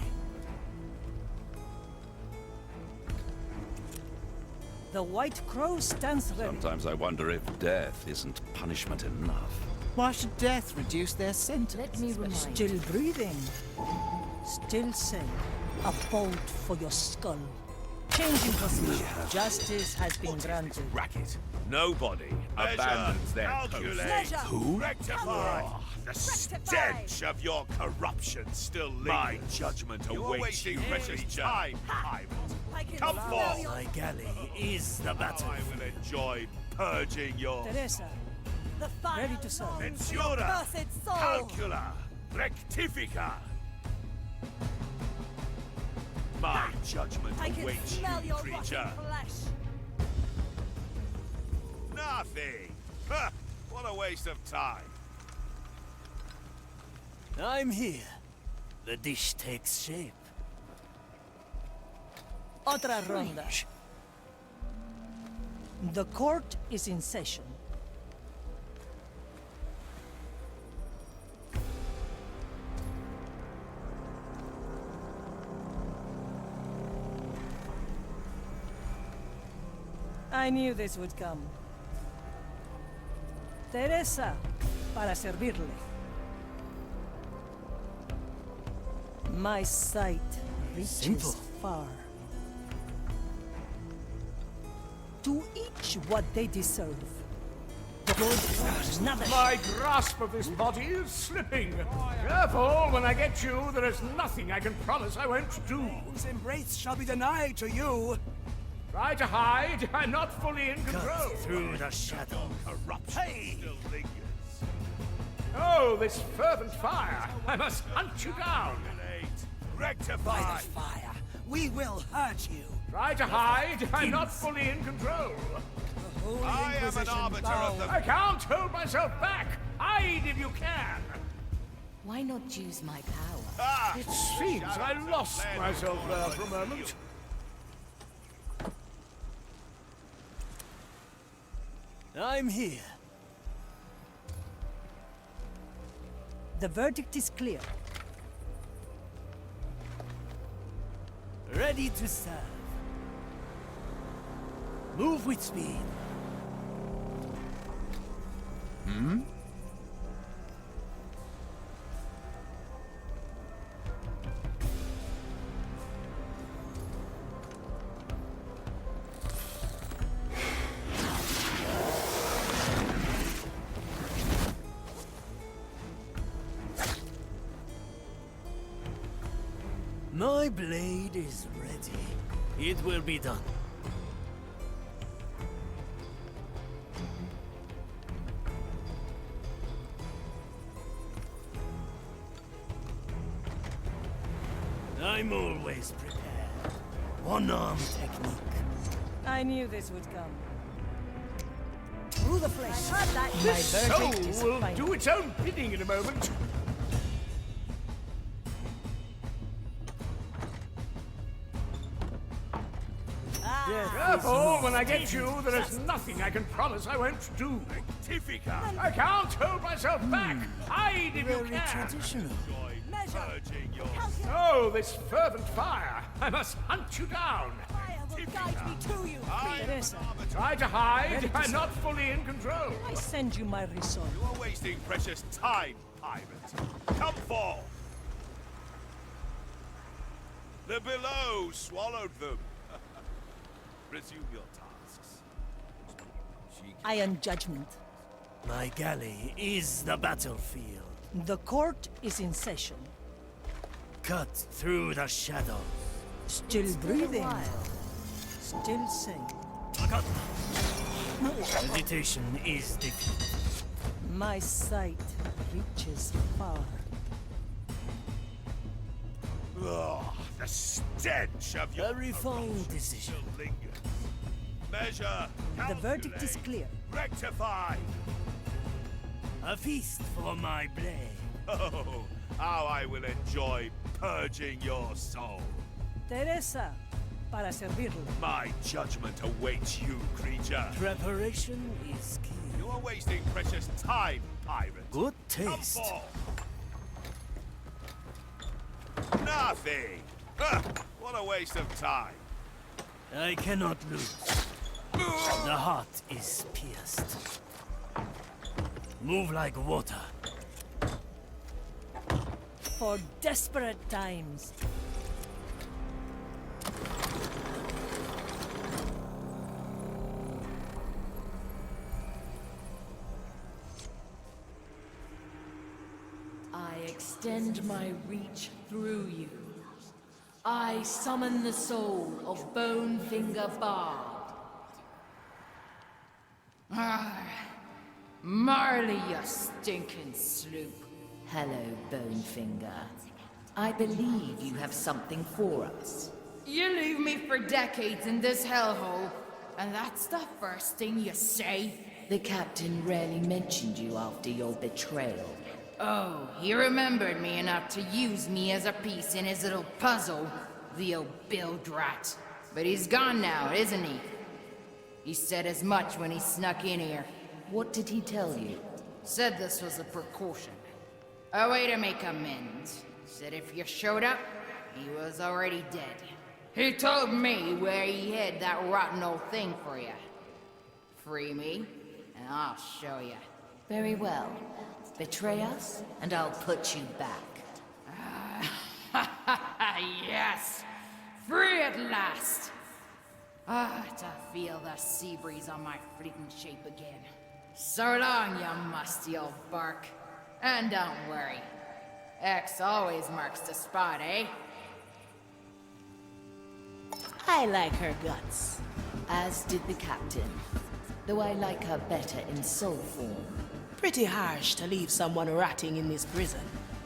The White Crow stands ready. Sometimes I wonder if death isn't punishment enough. Why should death reduce their sentence? Let me remind Still breathing. Still sane. A bolt for your skull. Changing position. Justice has been granted. Racket. Nobody abandons their Calculate. post. Who? Rectify. The stench of your corruption still lingers. My judgment awaits you, precious time. Come forth. My galley is the battle. I will enjoy purging your Teresa, The fire ready to serve. Mensura, cursed soul. Calcula, Rectifica. My judgment I can awaits smell you, your creature. rotten flesh. Nothing. Ha! What a waste of time. I'm here. The dish takes shape. Otra ronda. The court is in session. I knew this would come. Teresa, para servirle. My sight reaches Simple. far. To each what they deserve. The My grasp of this body is slipping. Careful, when I get you, there is nothing I can promise I won't do. Whose embrace shall be denied to you? Try to hide, I'm not fully in control. Cut through the shadow. Corruption still lingers. Oh, this fervent fire! I must hunt you down! Rectify! By the fire, we will hurt you. Try to hide, I'm not fully in control. I am an arbiter of the... I can't hold myself back! Hide if you can! Why not use my power? It seems I lost myself there for a moment. I'm here. The verdict is clear. Ready to serve. Move with speed. Hmm? My blade is ready. It will be done. I'm always prepared. One-arm technique. I knew this would come. Through the flesh. I heard that. This My verdict is soul will final. do its own bidding in a moment. Careful, when I get you, there is nothing I can promise I won't do. I can't hold myself back. Hide if you can. Traditional. Oh, this fervent fire! I must hunt you down. Fire will guide me to you. Teresa, Try to hide. I'm not fully in control. I send you my result. You are wasting precious time, pirate. Come forth! The below swallowed them. Resume your tasks. Iron judgment. My galley is the battlefield. The court is in session. Cut through the shadows. Still breathing. Still sane. Meditation is defeat. My sight reaches far. Ugh, the stench of your A refined decision. still lingers. Measure, The verdict is calculate, clear. Rectify! A feast for my blade. Oh, how I will enjoy purging your soul. Teresa, para servirle. My judgment awaits you, creature. Preparation is key. You are wasting precious time, pirate. Good Come taste. forth. Nothing. What a waste of time. I cannot lose. The heart is pierced. Move like water. For desperate times. I extend my reach through you. I summon the soul of Bonefinger Bard. Marley, you stinking sloop. Hello, Bonefinger. I believe you have something for us. You leave me for decades in this hellhole, and that's the first thing you say? The captain rarely mentioned you after your betrayal. Oh, he remembered me enough to use me as a piece in his little puzzle, the old bilge rat. But he's gone now, isn't he? He said as much when he snuck in here. What did he tell you? Said this was a precaution. A way to make amends. Said if you showed up, he was already dead. He told me where he hid that rotten old thing for you. Free me, and I'll show you. Very well. Betray us, and I'll put you back. Yes! Free at last! To feel the sea breeze on my fleeting shape again. So long, you musty old bark. And don't worry. X always marks the spot, eh? I like her guts. As did the captain, though I like her better in soul form. Pretty harsh to leave someone rotting in this prison.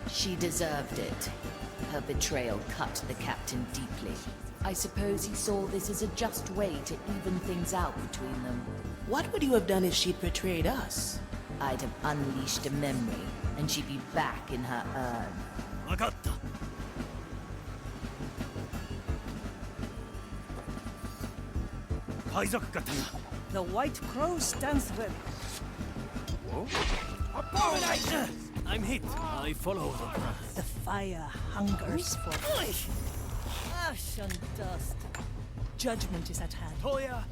She deserved it. Her betrayal cut the captain deeply. I suppose he saw this as a just way to even things out between them. What would you have done if she'd betrayed us? I'd have unleashed a memory, and she'd be back in her urn. Wakatta. The White Crow stands ready. Abomination! I'm hit. I follow the path. The fire hungers for ash and dust. Judgment is at hand. Toya.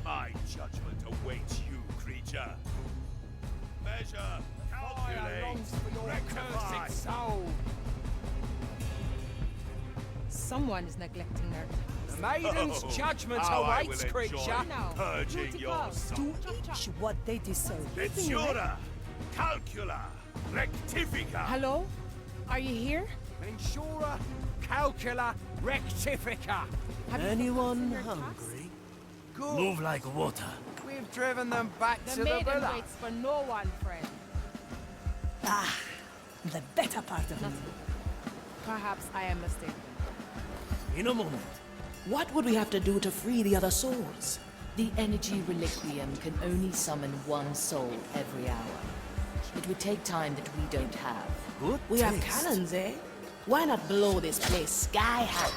My judgment awaits you, creature. Measure, calculate, rectify. Soul. Someone is neglecting their The maiden's judgment awaits, creature. Purging your soul. Do each what they deserve. Mensura, calcula, rectifica. Hello? Are you here? Mensura, calcula, rectifica. Anyone hungry? Good. Move like water. We've driven them back The to the maiden villa. waits for no one, friend. Ah, the better part of me. Perhaps I am mistaken. In a moment. What would we have to do to free the other souls? The energy reliquium can only summon one soul every hour. It would take time that we don't have. Good We have taste. cannons, eh? Why not blow this place sky high?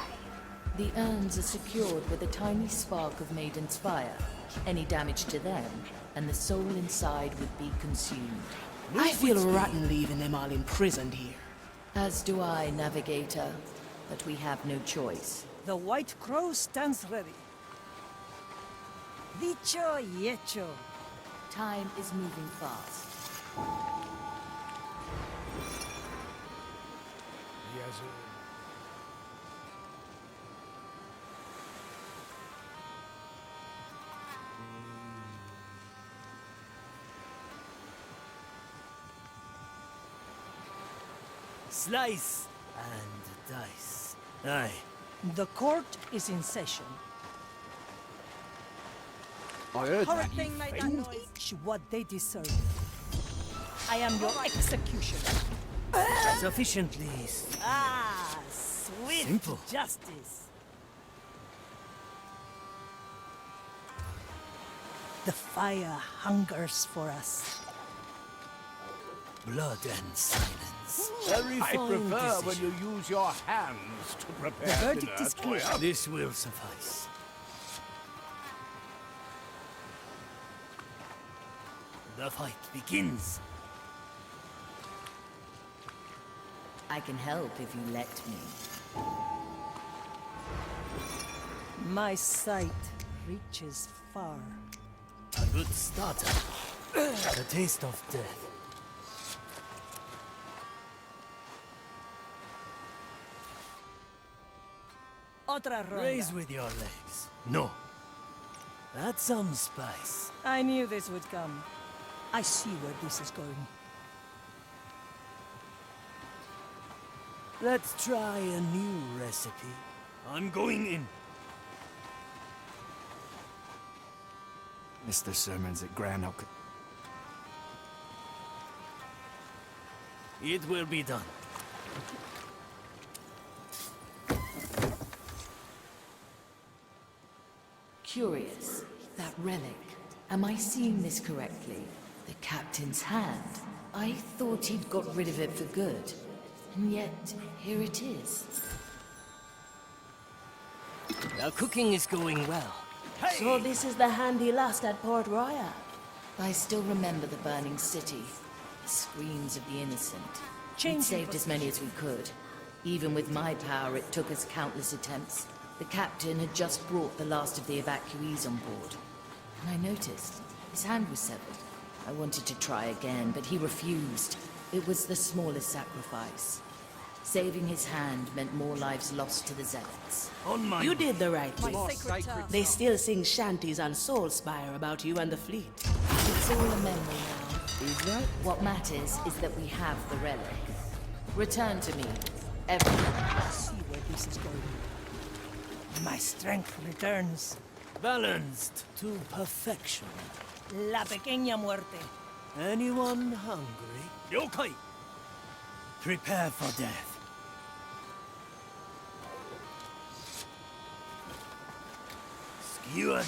The urns are secured with a tiny spark of Maiden's fire. Any damage to them, and the soul inside would be consumed. I feel rotten leaving them all imprisoned here. As do I, Navigator. But we have no choice. The White Crow stands ready. Dicho y hecho. Time is moving fast. Yes, Slice and dice. Aye. The court is in session. I heard Horrid thing made that Do noise. each what they deserve. I am your executioner. Sufficiently. Ah, swift Simple. justice. The fire hungers for us. Blood and silence. I fine prefer when decision. you use your hands to prepare The verdict dinner, is clear. Toya. This will suffice. The fight begins. I can help if you let me. My sight reaches far. A good starter. The taste of death. Otra ronda. Raise with your legs. No. That's some spice. I knew this would come. I see where this is going. Let's try a new recipe. I'm going in. Missed sermons at Grand Oak. It will be done. Curious. That relic. Am I seeing this correctly? The captain's hand. I thought he'd got rid of it for good. And yet, here it is. The cooking is going well. So this is the hand he lost at Port Royal. I still remember the burning city. The screams of the innocent. We'd saved as many as we could. Even with my power, it took us countless attempts. The captain had just brought the last of the evacuees on board. And I noticed his hand was severed. I wanted to try again, but he refused. It was the smallest sacrifice. Saving his hand meant more lives lost to the Zealots. On my... You did the right thing. My sacred turf. They still sing shanties on Soulspire about you and the fleet. It's all a memory now. Is that? What matters is that we have the relic. Return to me, everyone. I see where this is going. My strength returns. Balanced to perfection. La pequeña muerte. Anyone hungry? Yokai! Prepare for death. Skewer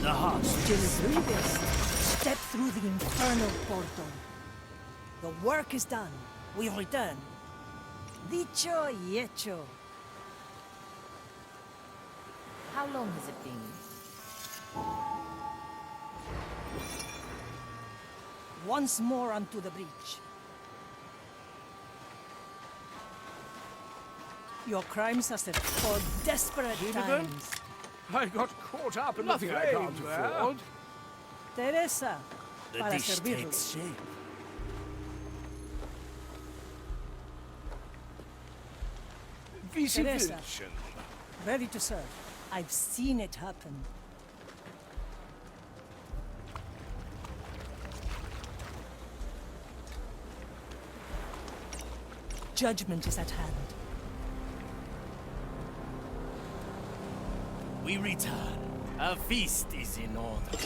the heart. Still breathest. Step through the infernal portal. The work is done. We return. Dicho y hecho. How long has it been? Once more onto the breach. Your crimes are set for desperate times. I got caught up in Nothing the I can't flames there. afford. Teresa, The para dish servirle. takes shape. Teresa, Visitation. ready to serve. I've seen it happen. Judgment is at hand. We return. A feast is in order.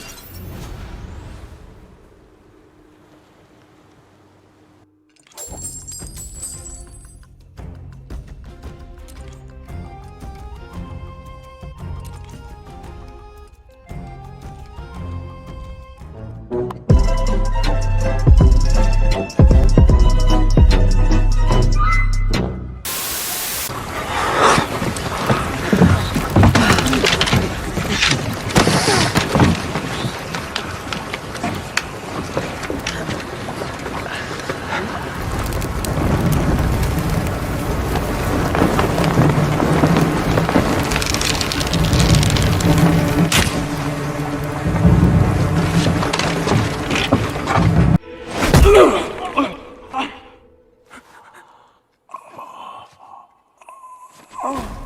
Oh.